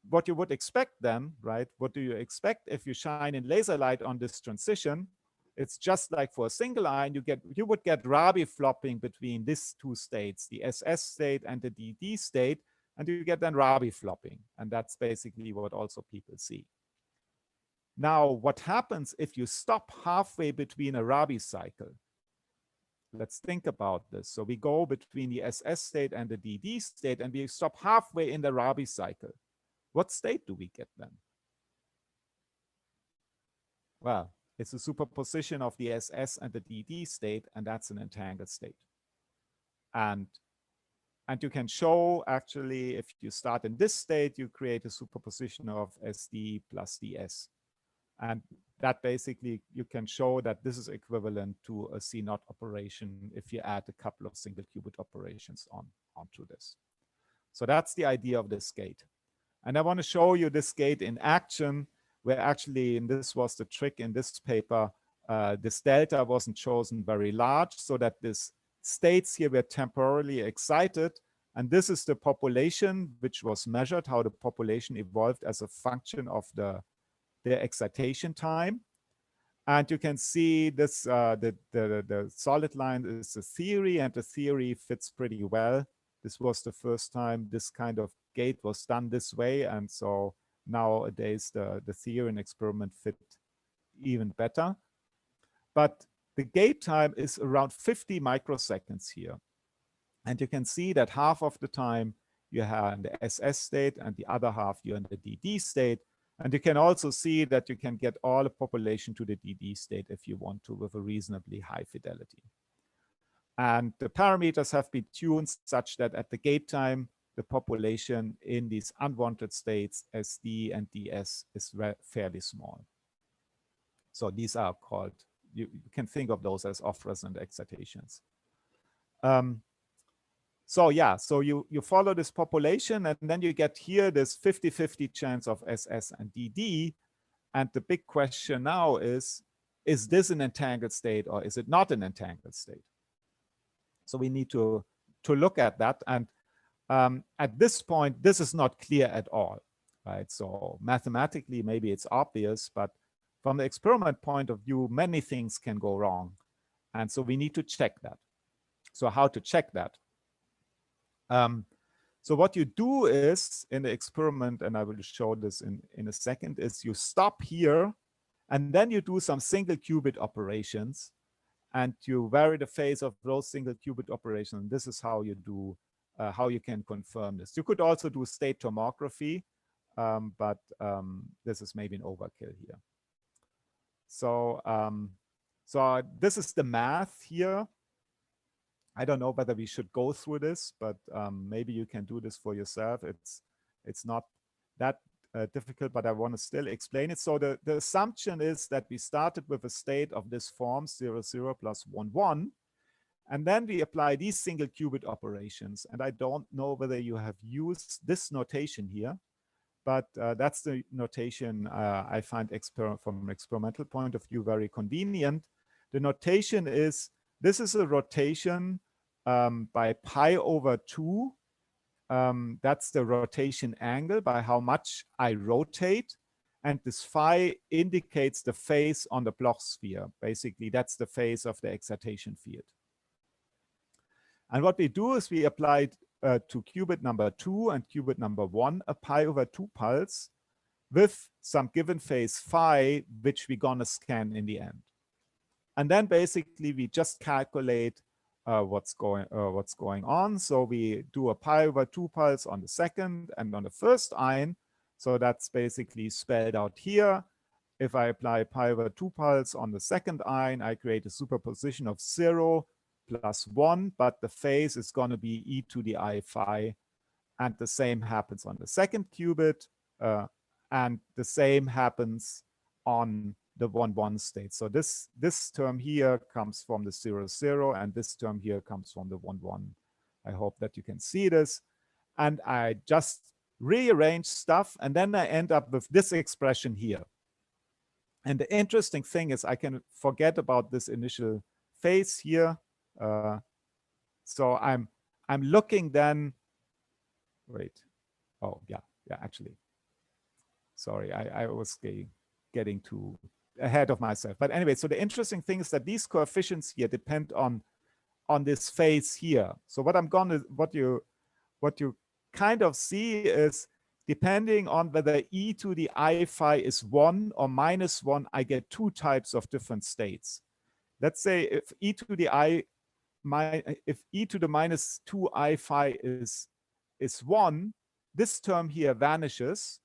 what you would expect then, right? What do you expect if you shine in laser light on this transition? It's just like for a single ion, you would get Rabi flopping between these two states, the SS state and the DD state, and you get then Rabi flopping. And that's basically what also people see. Now, what happens if you stop halfway between a Rabi cycle? Let's think about this. So we go between the SS state and the DD state, and we stop halfway in the Rabi cycle. What state do we get then? Well, it's a superposition of the SS and the DD state, and that's an entangled state. And you can show, actually, if you start in this state, you create a superposition of SD plus DS. And that basically, you can show that this is equivalent to a C0 operation if you add a couple of single qubit operations onto this. So that's the idea of this gate. And I want to show you this gate in action, where actually, and this was the trick in this paper, this delta wasn't chosen very large, so that this states here were temporarily excited. And this is the population which was measured, how the population evolved as a function of the excitation time. And you can see this, the solid line is the theory, and the theory fits pretty well. This was the first time this kind of gate was done this way. And so nowadays the theory and experiment fit even better. But the gate time is around 50 microseconds here. And you can see that half of the time you have in the SS state and the other half you're in the DD state. And you can also see that you can get all the population to the DD state if you want to with a reasonably high fidelity. And the parameters have been tuned such that at the gate time, the population in these unwanted states, SD and DS, is fairly small. So these are called, you can think of those as off-resonant excitations. So yeah, so you follow this population, and then you get here this 50-50 chance of SS and DD. And the big question now is this an entangled state or is it not an entangled state? So we need to look at that. And at this point, this is not clear at all, right? So mathematically, maybe it's obvious, but from the experiment point of view, many things can go wrong. And so we need to check that. So how to check that? So what you do is in the experiment, and I will show this in a second, is you stop here and then you do some single qubit operations and you vary the phase of those single qubit operations. This is how you do, how you can confirm this. You could also do state tomography, but this is maybe an overkill here. So, so this is the math here. I don't know whether we should go through this, but maybe you can do this for yourself. It's not that difficult, but I want to still explain it. So the assumption is that we started with a state of this form 0, 0 plus 1, 1. And then we apply these single qubit operations. And I don't know whether you have used this notation here, but that's the notation I find from an experimental point of view very convenient. The notation is, this is a rotation by pi over 2. That's the rotation angle by how much I rotate. And this phi indicates the phase on the Bloch sphere. Basically, that's the phase of the excitation field. And what we do is we applied to qubit number 2 and qubit number 1 a pi over 2 pulse with some given phase phi, which we're going to scan in the end. And then basically we just calculate what's going on. So we do a pi over 2 pulse on the second and on the first ion. So that's basically spelled out here. if I apply pi over 2 pulse on the second ion, I create a superposition of 0 plus 1, but the phase is going to be e to the I phi. And the same happens on the second qubit. And the same happens on the 1-1 state. So this term here comes from the 0-0, and this term here comes from the 1-1. I hope that you can see this. And I just rearrange stuff, and then I end up with this expression here. And the interesting thing is I can forget about this initial phase here. So I'm looking then, wait, oh yeah, actually. Sorry, I was getting too ahead of myself. But anyway, so the interesting thing is that these coefficients here depend on this phase here. So what you kind of see is, depending on whether e to the I phi is 1 or -1, I get two types of different states. Let's say if e to the -2 I phi is 1, this term here vanishes,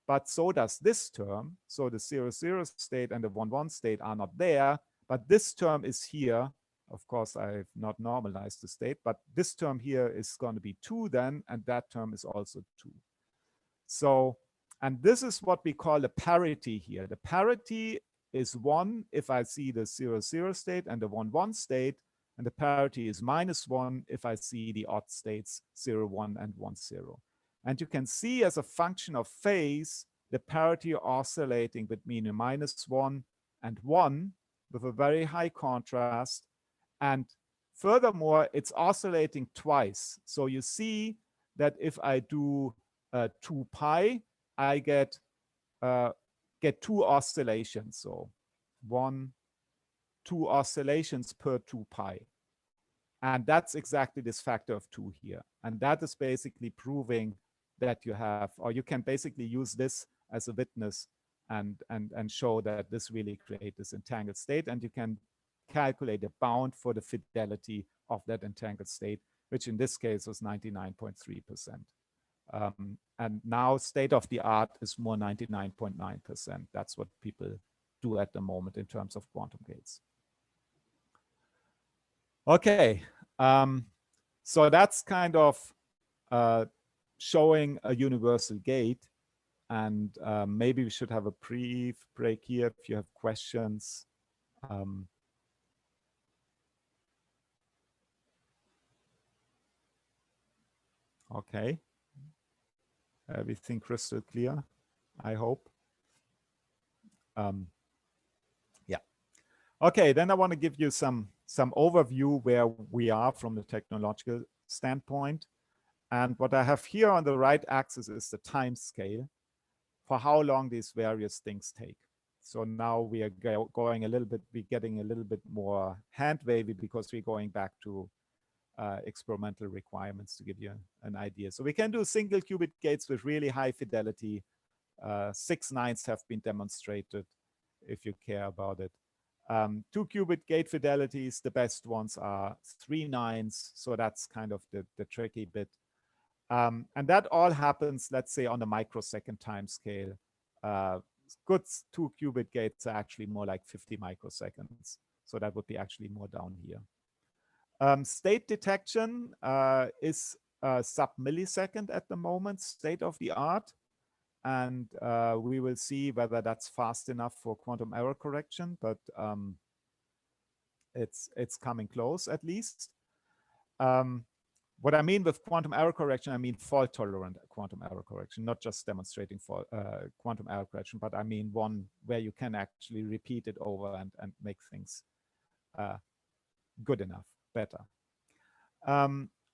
but so does this term. So the 0-0 state and the 1-1 state are not there, but this term is here. Of course, I've not normalized the state, but this term here is going to be 2 then, and that term is also 2. So, and this is what we call a parity here. The parity is 1 if I see the 0-0 state and the 1-1 state, and the parity is -1 if I see the odd states 0-1 and 1-0. And you can see as a function of phase, the parity oscillating between a -1 and 1 with a very high contrast. And furthermore, it's oscillating twice. So you see that if I do 2 pi, I get 2 oscillations. So 2 oscillations per 2 pi. And that's exactly this factor of 2 here. And that is basically proving that you have, or you can basically use this as a witness and show that this really creates this entangled state. And you can calculate a bound for the fidelity of that entangled state, which in this case was 99.3%. And now state of the art is more 99.9%. That's what people do at the moment in terms of quantum gates. Okay, so that's kind of showing a universal gate. And maybe we should have a brief break here if you have questions. Okay. Everything crystal clear, I hope. Yeah. Okay, then I want to give you some overview where we are from the technological standpoint. And what I have here on the right axis is the time scale for how long these various things take. So now we are going a little bit, we're getting a little bit more hand wavy because we're going back to experimental requirements to give you an idea. So we can do single qubit gates with really high fidelity. 6 nines have been demonstrated if you care about it. 2 qubit gate fidelities, the best ones are 3 nines. So that's kind of the tricky bit. And that all happens, let's say, on a microsecond time scale. Good 2 qubit gates are actually more like 50 microseconds. So that would be actually more down here. State detection is sub-millisecond at the moment, state of the art. And we will see whether that's fast enough for quantum error correction, but it's coming close at least. What I mean with quantum error correction, I mean fault-tolerant quantum error correction, not just demonstrating for quantum error correction, but I mean one where you can actually repeat it over and make things good enough, better.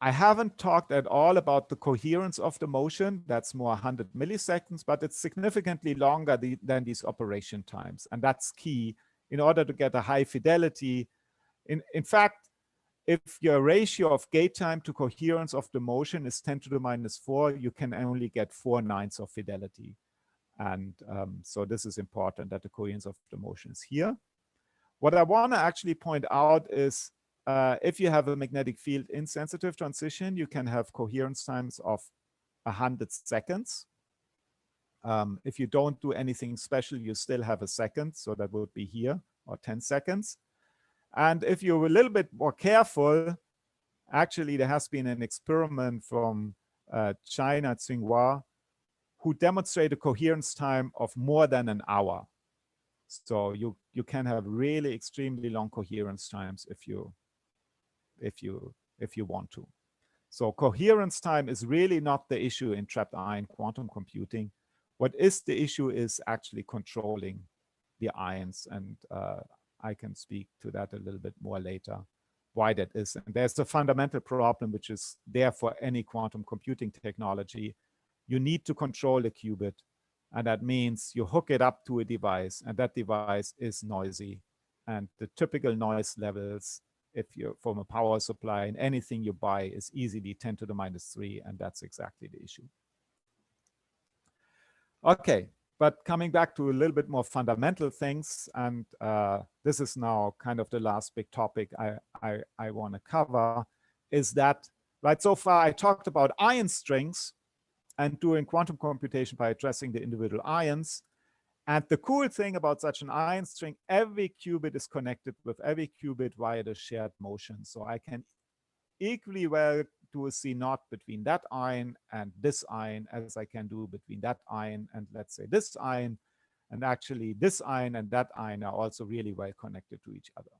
I haven't talked at all about the coherence of the motion. That's more 100 milliseconds, but it's significantly longer than these operation times. And that's key in order to get a high fidelity. In fact, if your ratio of gate time to coherence of the motion is 10 to the -4, you can only get 4 nines of fidelity. And so this is important that the coherence of the motion is here. What I want to actually point out is if you have a magnetic field insensitive transition, you can have coherence times of 100 seconds. If you don't do anything special, you still have a second. So that would be here, or 10 seconds. And if you're a little bit more careful, actually, there has been an experiment from China, Tsinghua, who demonstrate a coherence time of more than an hour. So you can have really extremely long coherence times if you want to. So coherence time is really not the issue in trapped ion quantum computing. What is the issue is actually controlling the ions, and I can speak to that a little bit more later, why that is. And there's a fundamental problem which is there for any quantum computing technology. You need to control a qubit, and that means you hook it up to a device, and that device is noisy. And the typical noise levels, if you're from a power supply and anything you buy, is easily 10 to the -3, and that's exactly the issue. Okay, but coming back to a little bit more fundamental things, and this is now kind of the last big topic I want to cover, is that, right, so far I talked about ion strings and doing quantum computation by addressing the individual ions. And the cool thing about such an ion string, every qubit is connected with every qubit via the shared motion. So I can equally well do a C0 between that ion and this ion as I can do between that ion and, let's say, this ion. And actually, this ion and that ion are also really well connected to each other.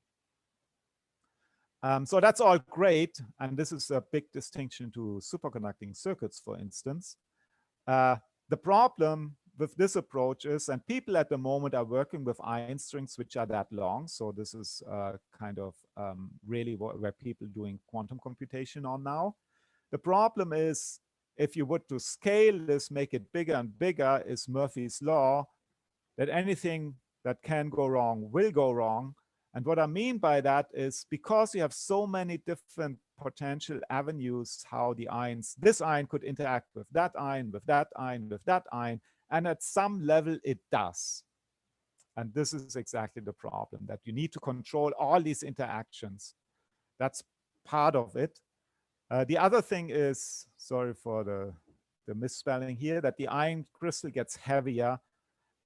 So that's all great. And this is a big distinction to superconducting circuits, for instance. The problem with this approach is, and people at the moment are working with ion strings which are that long. So this is kind of really where people doing quantum computation on now. The problem is, if you were to scale this, make it bigger and bigger, is Murphy's law, that anything that can go wrong will go wrong. And what I mean by that is, because you have so many different potential avenues how the ions, this ion could interact with that ion, with that ion, with that ion, and at some level it does. And this is exactly the problem, that you need to control all these interactions. That's part of it. The other thing is, sorry for the misspelling here, that the ion crystal gets heavier.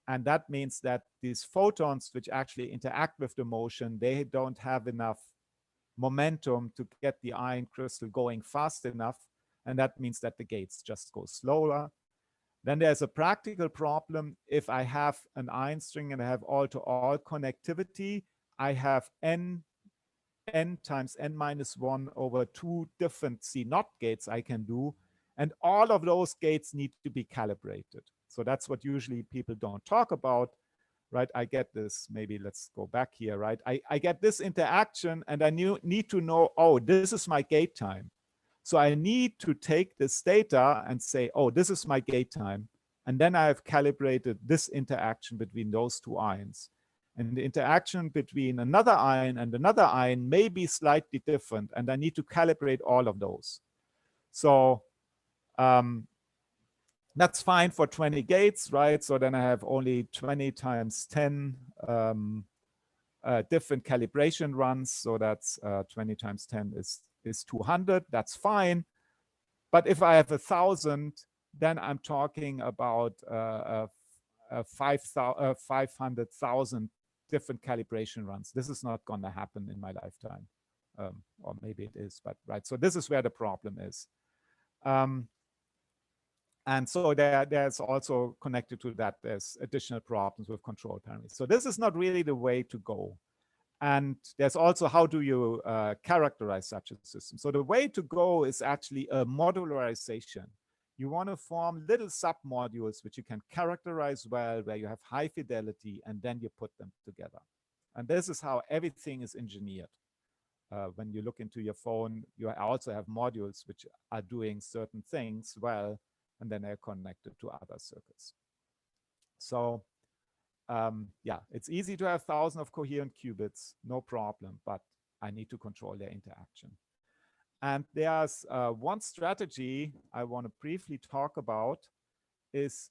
And that means that these photons which actually interact with the motion, they don't have enough momentum to get the ion crystal going fast enough. And that means that the gates just go slower. Then there's a practical problem. If I have an ion string and I have all-to-all connectivity, I have n times n-1 over 2 different C0 gates I can do. And all of those gates need to be calibrated. So that's what usually people don't talk about, right? I get this, maybe let's go back here, right? I get this interaction and I need to know, oh, this is my gate time. So I need to take this data and say, oh, this is my gate time. And then I have calibrated this interaction between those two ions. And the interaction between another ion and another ion may be slightly different. And I need to calibrate all of those. So that's fine for 20 gates, right? So then I have only 20 times 10 different calibration runs. So that's 20 times 10 is 200. That's fine. But if I have 1,000, then I'm talking about 500,000 different calibration runs. This is not going to happen in my lifetime. Or maybe it is, but right. So this is where the problem is. And so there's also connected to that, there's additional problems with control parameters. So this is not really the way to go. And there's also, how do you characterize such a system? So the way to go is actually a modularization. You want to form little submodules which you can characterize well, where you have high fidelity, and then you put them together. And this is how everything is engineered. When you look into your phone, you also have modules which are doing certain things well, and then they're connected to other circuits. So yeah, it's easy to have thousands of coherent qubits, no problem, but I need to control their interaction. And there's one strategy I want to briefly talk about is,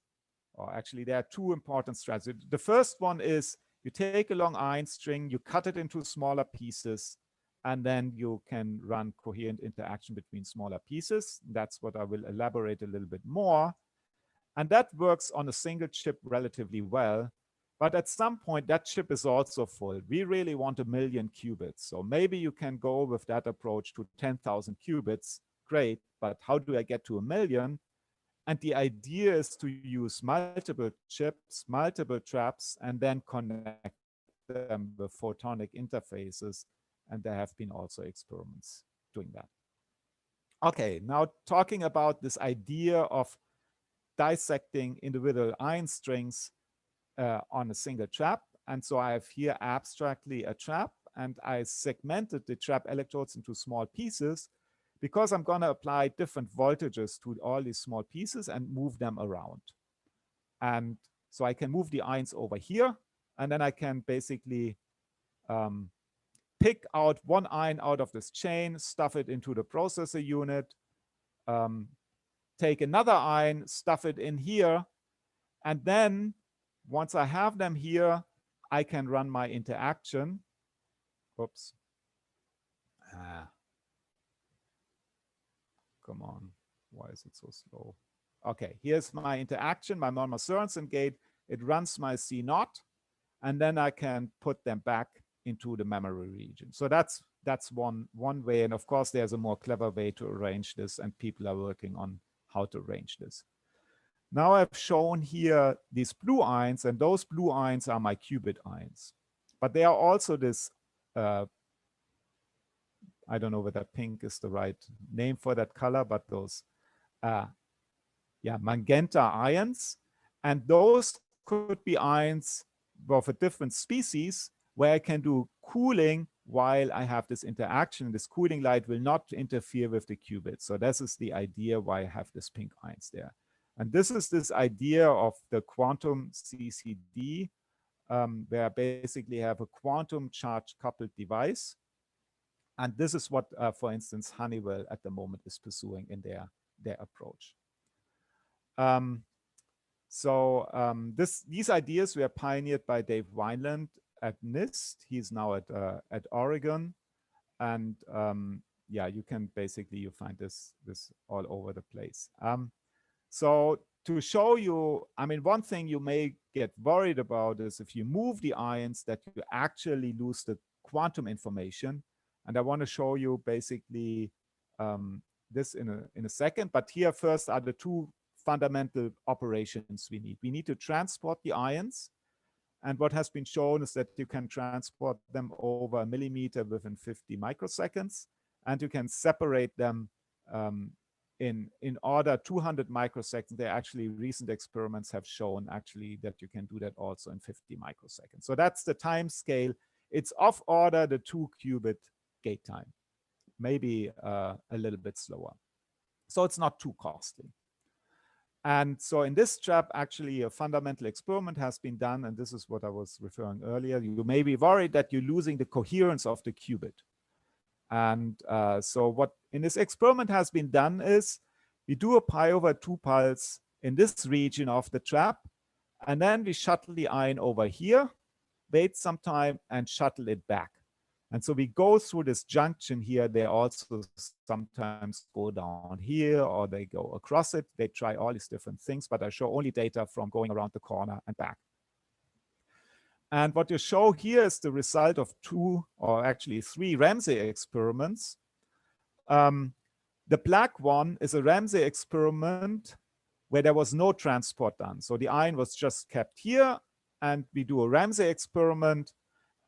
or actually there are two important strategies. The first one is you take a long ion string, you cut it into smaller pieces, and then you can run coherent interaction between smaller pieces. That's what I will elaborate a little bit more. And that works on a single chip relatively well. But at some point, that chip is also full. We really want 1 million qubits. So maybe you can go with that approach to 10,000 qubits. Great, but how do I get to 1 million? And the idea is to use multiple chips, multiple traps, and then connect them with photonic interfaces. And there have been also experiments doing that. Okay, now talking about this idea of dissecting individual ion strings on a single trap. And so I have here abstractly a trap, and I segmented the trap electrodes into small pieces because I'm going to apply different voltages to all these small pieces and move them around. And so I can move the ions over here, and then I can basically pick out one ion out of this chain, stuff it into the processor unit, take another ion, stuff it in here, and then once I have them here, I can run my interaction. Oops. Come on, why is it so slow? Okay, here's my interaction, my Monmouth-Sorensen gate. It runs my C0, and then I can put them back into the memory region. So that's one way. And of course, there's a more clever way to arrange this, and people are working on how to arrange this. Now I've shown here these blue ions, and those blue ions are my qubit ions. But they are also this, I don't know whether pink is the right name for that color, but those, magenta ions. And those could be ions of a different species where I can do cooling while I have this interaction. This cooling light will not interfere with the qubit. So this is the idea why I have this pink ions there. And this is this idea of the quantum CCD, where I basically have a quantum charge coupled device. And this is what, for instance, Honeywell at the moment is pursuing in their approach. These ideas were pioneered by Dave Wineland at NIST. He's now at Oregon. And you can basically, you find this all over the place. So to show you, I mean, one thing you may get worried about is if you move the ions that you actually lose the quantum information. And I want to show you basically this in a second. But here first are the two fundamental operations we need. We need to transport the ions. And what has been shown is that you can transport them over a millimeter within 50 microseconds. And you can separate them in order 200 microseconds. There actually recent experiments have shown actually that you can do that also in 50 microseconds. So that's the time scale. It's off order the 2 qubit gate time, maybe a little bit slower. So it's not too costly. And so in this trap, actually a fundamental experiment has been done. And this is what I was referring earlier. You may be worried that you're losing the coherence of the qubit. And so what in this experiment has been done is we do a pi/2 pulse in this region of the trap, and then we shuttle the ion over here, wait some time, and shuttle it back. And so we go through this junction here. They also sometimes go down here, or they go across it. They try all these different things, but I show only data from going around the corner and back. And what you show here is the result of 2 or actually 3 Ramsey experiments. The black one is a Ramsey experiment where there was no transport done. So the ion was just kept here, and we do a Ramsey experiment,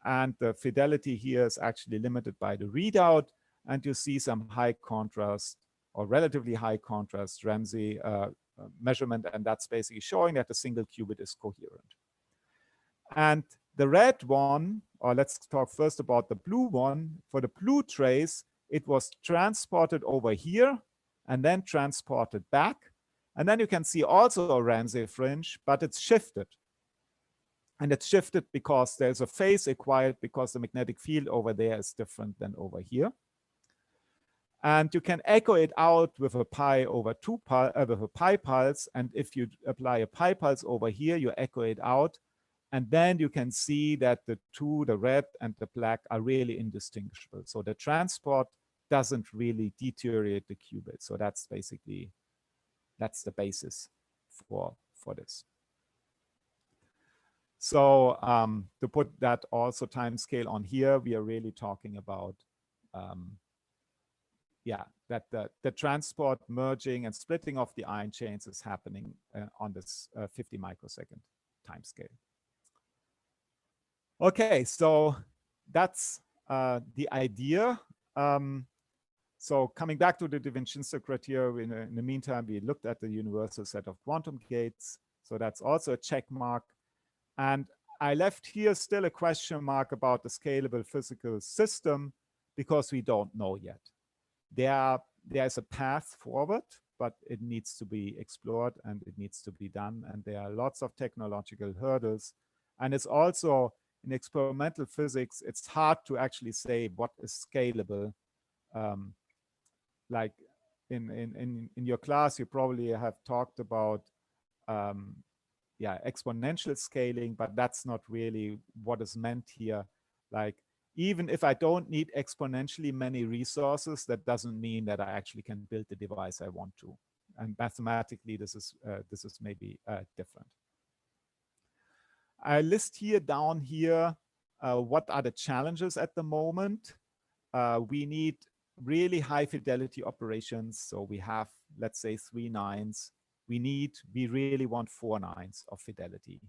and the fidelity here is actually limited by the readout, and you see some high contrast or relatively high contrast Ramsey measurement, and that's basically showing that the single qubit is coherent. And the red one, or let's talk first about the blue one. For the blue trace, it was transported over here and then transported back. And then you can see also a Ramsey fringe, but it's shifted. And it's shifted because there's a phase acquired because the magnetic field over there is different than over here. And you can echo it out with a pi/2 with a pi pulse. And if you apply a pi pulse over here, you echo it out. And then you can see that the two, the red and the black, are really indistinguishable. So the transport doesn't really deteriorate the qubit. So that's basically, that's the basis for this. So to put that also time scale on here, we are really talking about that the transport, merging, and splitting of the ion chains is happening on this 50 microsecond time scale. Okay, so that's the idea. So coming back to the Da Vincenzo criteria, in the meantime, we looked at the universal set of quantum gates. So that's also a check mark. And I left here still a question mark about the scalable physical system because we don't know yet. There's a path forward, but it needs to be explored and it needs to be done. And there are lots of technological hurdles. And it's also in experimental physics, it's hard to actually say what is scalable. Like in your class, you probably have talked about exponential scaling, but that's not really what is meant here. Like, even if I don't need exponentially many resources, that doesn't mean that I actually can build the device I want to. And mathematically, this is maybe different. I list here down here what are the challenges at the moment. We need really high fidelity operations. So we have, let's say, 3 nines. We really want 4 nines of fidelity.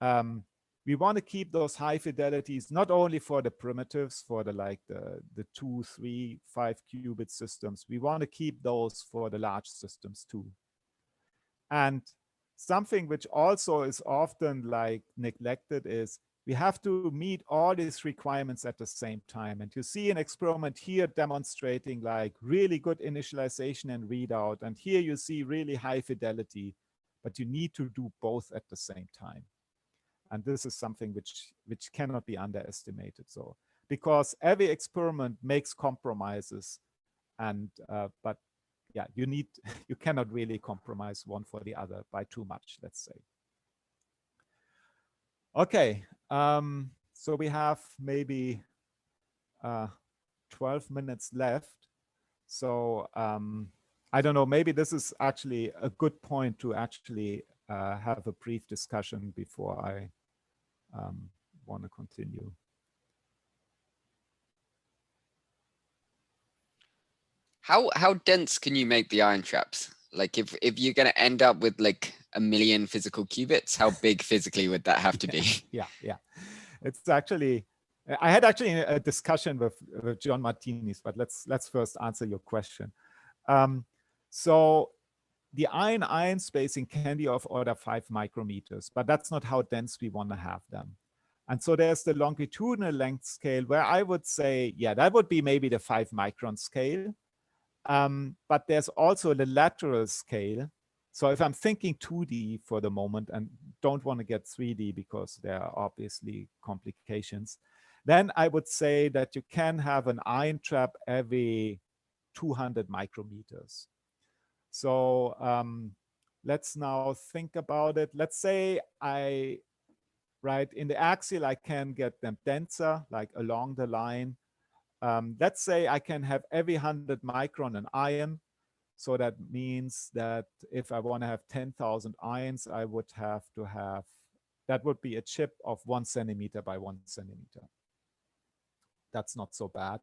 We want to keep those high fidelities, not only for the primitives, for the 2, 3, 5 qubit systems. We want to keep those for the large systems too. And something which also is often neglected is we have to meet all these requirements at the same time. And you see an experiment here demonstrating really good initialization and readout. And here you see really high fidelity, but you need to do both at the same time. And this is something which cannot be underestimated. So, because every experiment makes compromises, and but yeah, you cannot really compromise one for the other by too much, let's say. Okay, so we have maybe 12 minutes left. So I don't know, maybe this is actually a good point to actually have a brief discussion before I want to continue. How dense can you make the ion traps? Like if you're going to end up with like 1 million physical qubits, how big physically would that have to be? Yeah. It's actually, I had actually a discussion with John Martinis, but let's first answer your question. So the ion-ion spacing can be of order 5 micrometers, but that's not how dense we want to have them. And so there's the longitudinal length scale where I would say, yeah, that would be maybe the 5 micron scale. But there's also the lateral scale. So if I'm thinking 2D for the moment and don't want to get 3D because there are obviously complications, then I would say that you can have an ion trap every 200 micrometers. So let's now think about it. Let's say in the axial, I can get them denser, like along the line. Let's say I can have every 100 micron an ion. So that means that if I want to have 10,000 ions, I would have to have, that would be a chip of 1 centimeter by 1 centimeter. That's not so bad.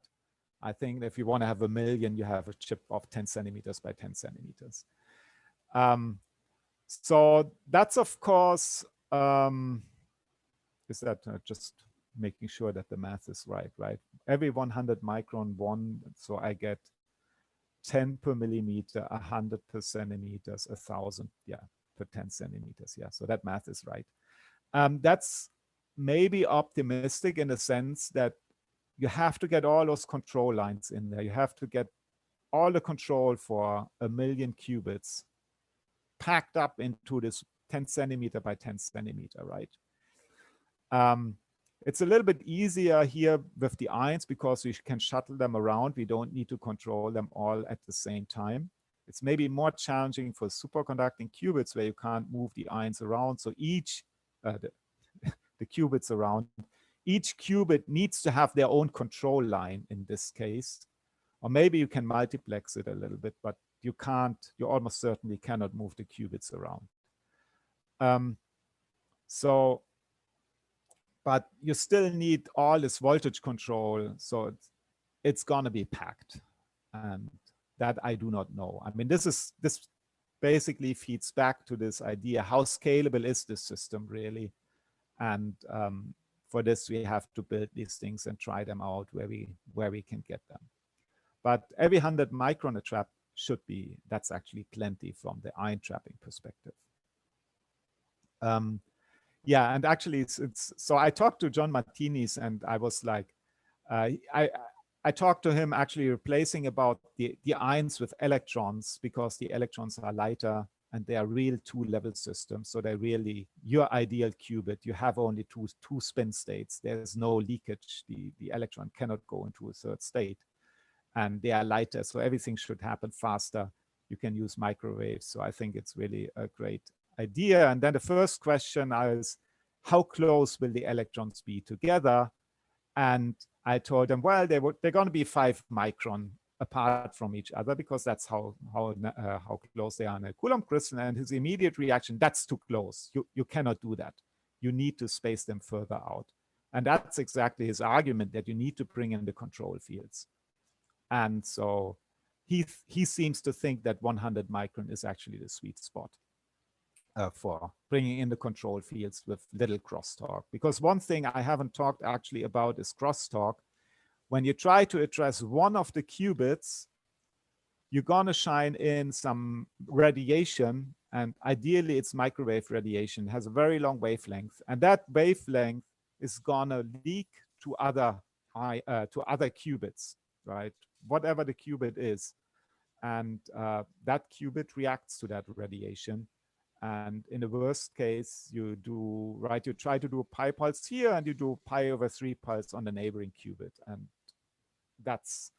I think if you want to have 1 million, you have a chip of 10 centimeters by 10 centimeters. So that's, of course, is that just making sure that the math is right? Every 100 micron, 1, so I get 10 per millimeter, 100 per centimeters, 1,000, per 10 centimeters. So that math is right. That's maybe optimistic in the sense that you have to get all those control lines in there. You have to get all the control for 1 million qubits packed up into this 10 centimeter by 10 centimeter, right? It's a little bit easier here with the ions because we can shuttle them around. We don't need to control them all at the same time. It's maybe more challenging for superconducting qubits where you can't move the ions around. So each, the qubits around, each qubit needs to have their own control line in this case. Or maybe you can multiplex it a little bit, but you almost certainly cannot move the qubits around. So, but you still need all this voltage control. So it's going to be packed. And that I do not know. I mean, this basically feeds back to this idea, how scalable is this system really? And for this, we have to build these things and try them out where we can get them. But every 100 micron a trap should be, that's actually plenty from the ion trapping perspective. Yeah, and actually it's so I talked to John Martinez and I was like, I talked to him actually replacing about the ions with electrons, because the electrons are lighter and they are real two-level systems. So they're really your ideal qubit. You have only two spin states. There's no leakage. The electron cannot go into a third state. And they are lighter, so everything should happen faster. You can use microwaves. So I think it's really a great idea. And then the first question is, how close will the electrons be together? And I told them, well, they're going to be 5 micron apart from each other, because that's how close they are in a Coulomb crystal. And his immediate reaction, that's too close. You cannot do that. You need to space them further out. And that's exactly his argument, that you need to bring in the control fields. And so he seems to think that 100 micron is actually the sweet spot for bringing in the control fields with little crosstalk. Because one thing I haven't talked actually about is crosstalk. When you try to address one of the qubits, you're going to shine in some radiation, and ideally it's microwave radiation. It has a very long wavelength, and that wavelength is going to leak to other qubits, right? Whatever the qubit is. And that qubit reacts to that radiation. And in the worst case, you try to do a pi pulse here, and you do pi over 3 pulse on the neighboring qubit. And that's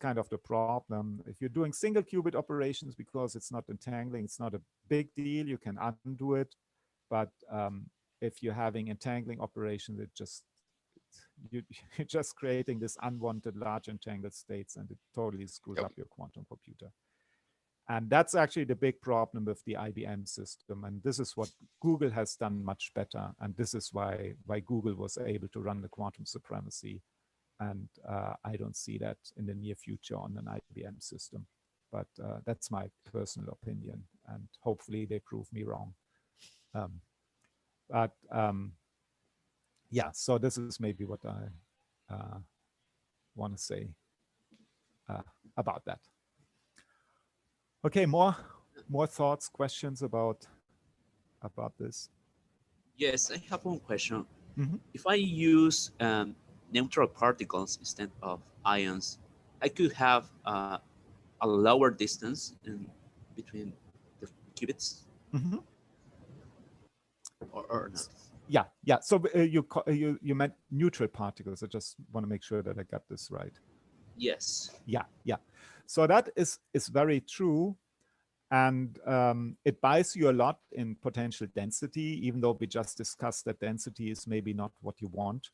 kind of the problem. If you're doing single qubit operations, because it's not entangling, it's not a big deal, you can undo it. But if you're having entangling operations, you're just creating this unwanted large entangled states, and it totally screws up your quantum computer. And that's actually the big problem with the IBM system. And this is what Google has done much better. And this is why Google was able to run the quantum supremacy. And I don't see that in the near future on an IBM system. But that's my personal opinion. And hopefully they prove me wrong. Yeah, so this is maybe what I want to say about that. Okay, more thoughts, questions about this? Yes, I have one question. Mm-hmm. If I use neutral particles instead of ions, I could have a lower distance in between the qubits, Mm-hmm. or not? Yeah. So you meant neutral particles. I just want to make sure that I got this right. Yes. Yeah. So that is very true. And it buys you a lot in potential density, even though we just discussed that density is maybe not what you want,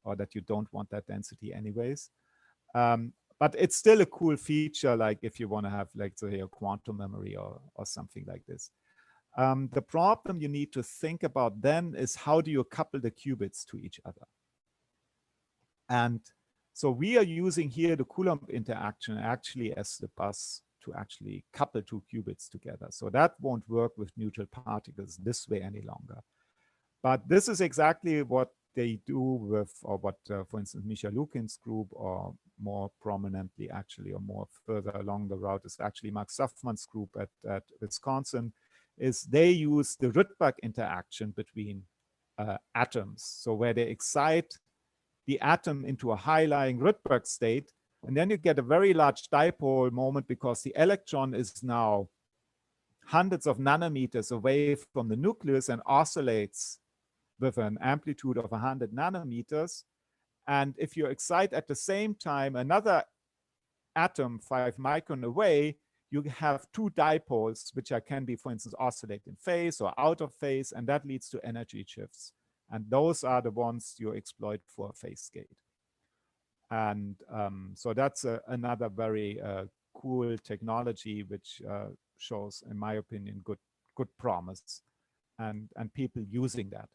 or that you don't want that density anyways. But it's still a cool feature, like if you want to have, like, say, a quantum memory or something like this. The problem you need to think about then is, how do you couple the qubits to each other? And so we are using here the Coulomb interaction actually as the bus to actually couple 2 qubits together. So that won't work with neutral particles this way any longer. But this is exactly what they do with, or what, for instance, Michael Lukin's group, or more prominently actually, or more further along the route, is actually Mark Suffman's group at Wisconsin, is they use the Rydberg interaction between atoms. So where they excite the atom into a high-lying Rydberg state, and then you get a very large dipole moment, because the electron is now hundreds of nanometers away from the nucleus and oscillates with an amplitude of 100 nanometers. And if you excite at the same time another atom 5 micron away, you have 2 dipoles, which can be, for instance, oscillate in phase or out of phase, and that leads to energy shifts. And those are the ones you exploit for a phase gate. And so that's another very cool technology, which shows, in my opinion, good promise. and people using that.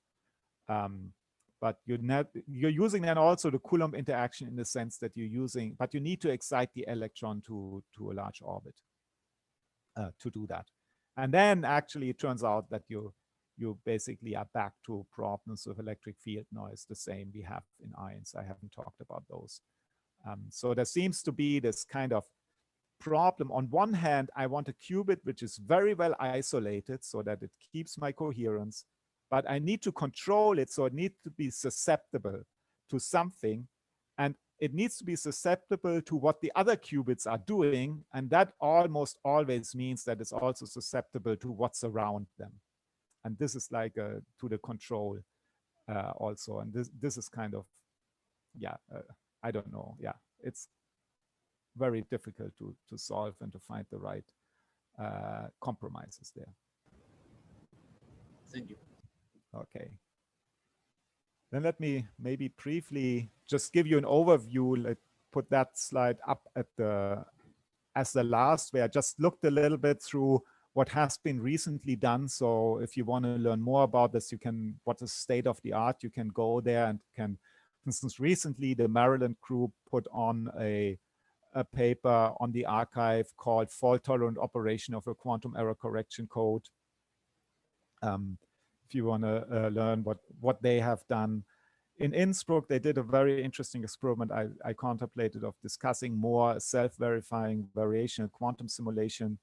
But you're using then also the Coulomb interaction in the sense that you're using, but you need to excite the electron to a large orbit to do that. And then actually it turns out that you basically are back to problems with electric field noise, the same we have in ions. I haven't talked about those. So there seems to be this kind of problem. On one hand, I want a qubit which is very well isolated so that it keeps my coherence, but I need to control it, so it needs to be susceptible to something, and it needs to be susceptible to what the other qubits are doing, and that almost always means that it's also susceptible to what's around them. And this is like to the control also, and this is kind of, yeah, I don't know, yeah, it's very difficult to solve and to find the right compromises there. Thank you. Okay. Then let me maybe briefly just give you an overview. Let's put that slide up at as the last, where I just looked a little bit through what has been recently done. So if you want to learn more about this, you can, what is state of the art, you can go there and can, for instance, recently the Maryland group put on a paper on the archive called Fault Tolerant Operation of a Quantum Error Correction Code. If you want to learn what they have done. In Innsbruck, they did a very interesting experiment I contemplated of discussing more, self-verifying variational quantum simulation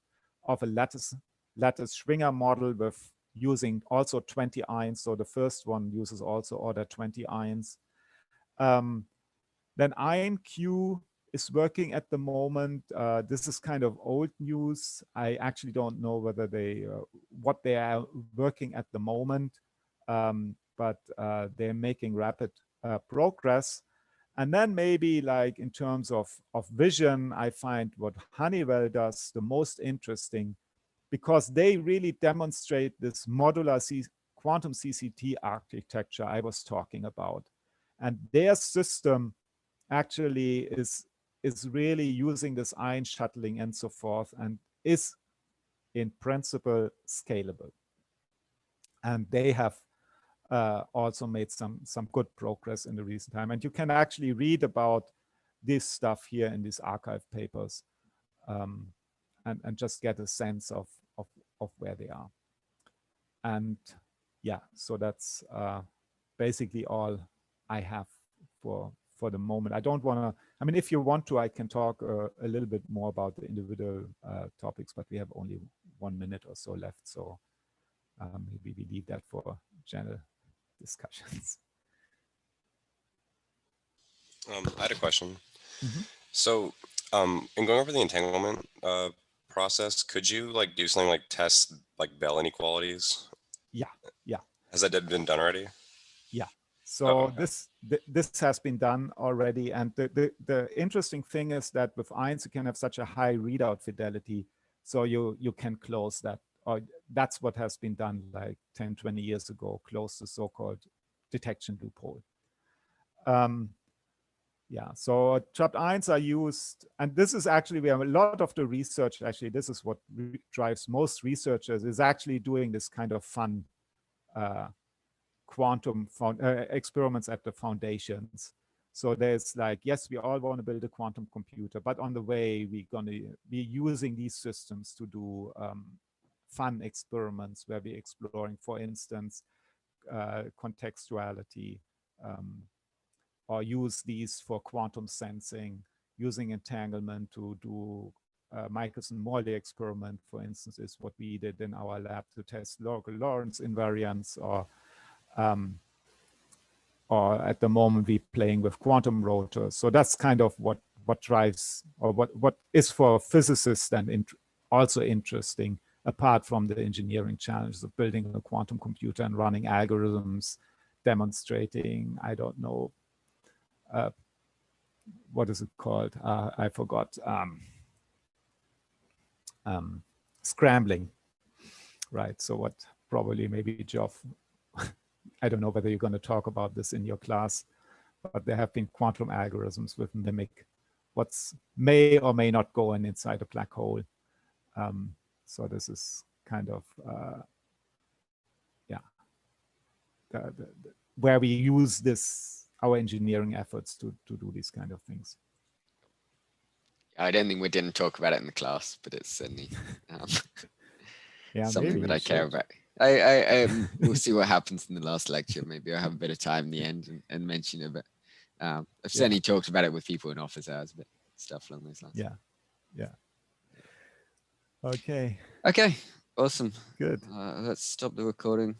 of a lattice Schwinger model with using also 20 ions. So the first one uses also order 20 ions. Then IonQ is working at the moment. This is kind of old news. I actually don't know whether they what they are working at the moment, but they're making rapid progress. And then maybe like in terms of vision, I find what Honeywell does the most interesting, because they really demonstrate this modular quantum CCT architecture I was talking about. And their system actually is really using this ion shuttling and so forth, and is in principle scalable. And they have also made some good progress in the recent time. And you can actually read about this stuff here in these archive papers, and just get a sense of where they are. And yeah, so that's basically all I have for the moment. I don't want to, I mean, if you want to, I can talk a little bit more about the individual topics, but we have only 1 minute or so left. So maybe we leave that for general discussions. I had a question. Mm-hmm. So in going over the entanglement process, could you like do something like test like Bell inequalities? Yeah. Has that been done already? Yeah. So okay. this has been done already. And the interesting thing is that with ions, you can have such a high readout fidelity. So you can close that, or that's what has been done like 10, 20 years ago, close the so-called detection loophole. Yeah, so trapped ions are used, and this is actually where a lot of the research, actually, this is what drives most researchers, is actually doing this kind of fun quantum experiments at the foundations. So there's like, yes, we all want to build a quantum computer, but on the way, we're going to be using these systems to do fun experiments where we're exploring, for instance, contextuality, or use these for quantum sensing, using entanglement to do Michelson-Morley experiment, for instance, is what we did in our lab to test local Lorentz invariance, or at the moment we're playing with quantum rotors. So that's kind of what drives, or what is for physicists and also interesting, apart from the engineering challenges of building a quantum computer and running algorithms, demonstrating, I don't know, what is it called? I forgot. Scrambling, right? So what probably maybe Geoff, I don't know whether you're going to talk about this in your class, but there have been quantum algorithms with mimic what's may or may not go inside a black hole. So this is kind of, yeah, where we use our engineering efforts to do these kind of things. I don't think we didn't talk about it in the class, but it's certainly Yeah, something maybe that we I care should. about. We'll see what happens in the last lecture. Maybe I'll have a bit of time in the end and mention it. But I've certainly talked about it with people in office hours, but stuff along those lines. Yeah. Okay. Okay. Awesome. Good. Let's stop the recording.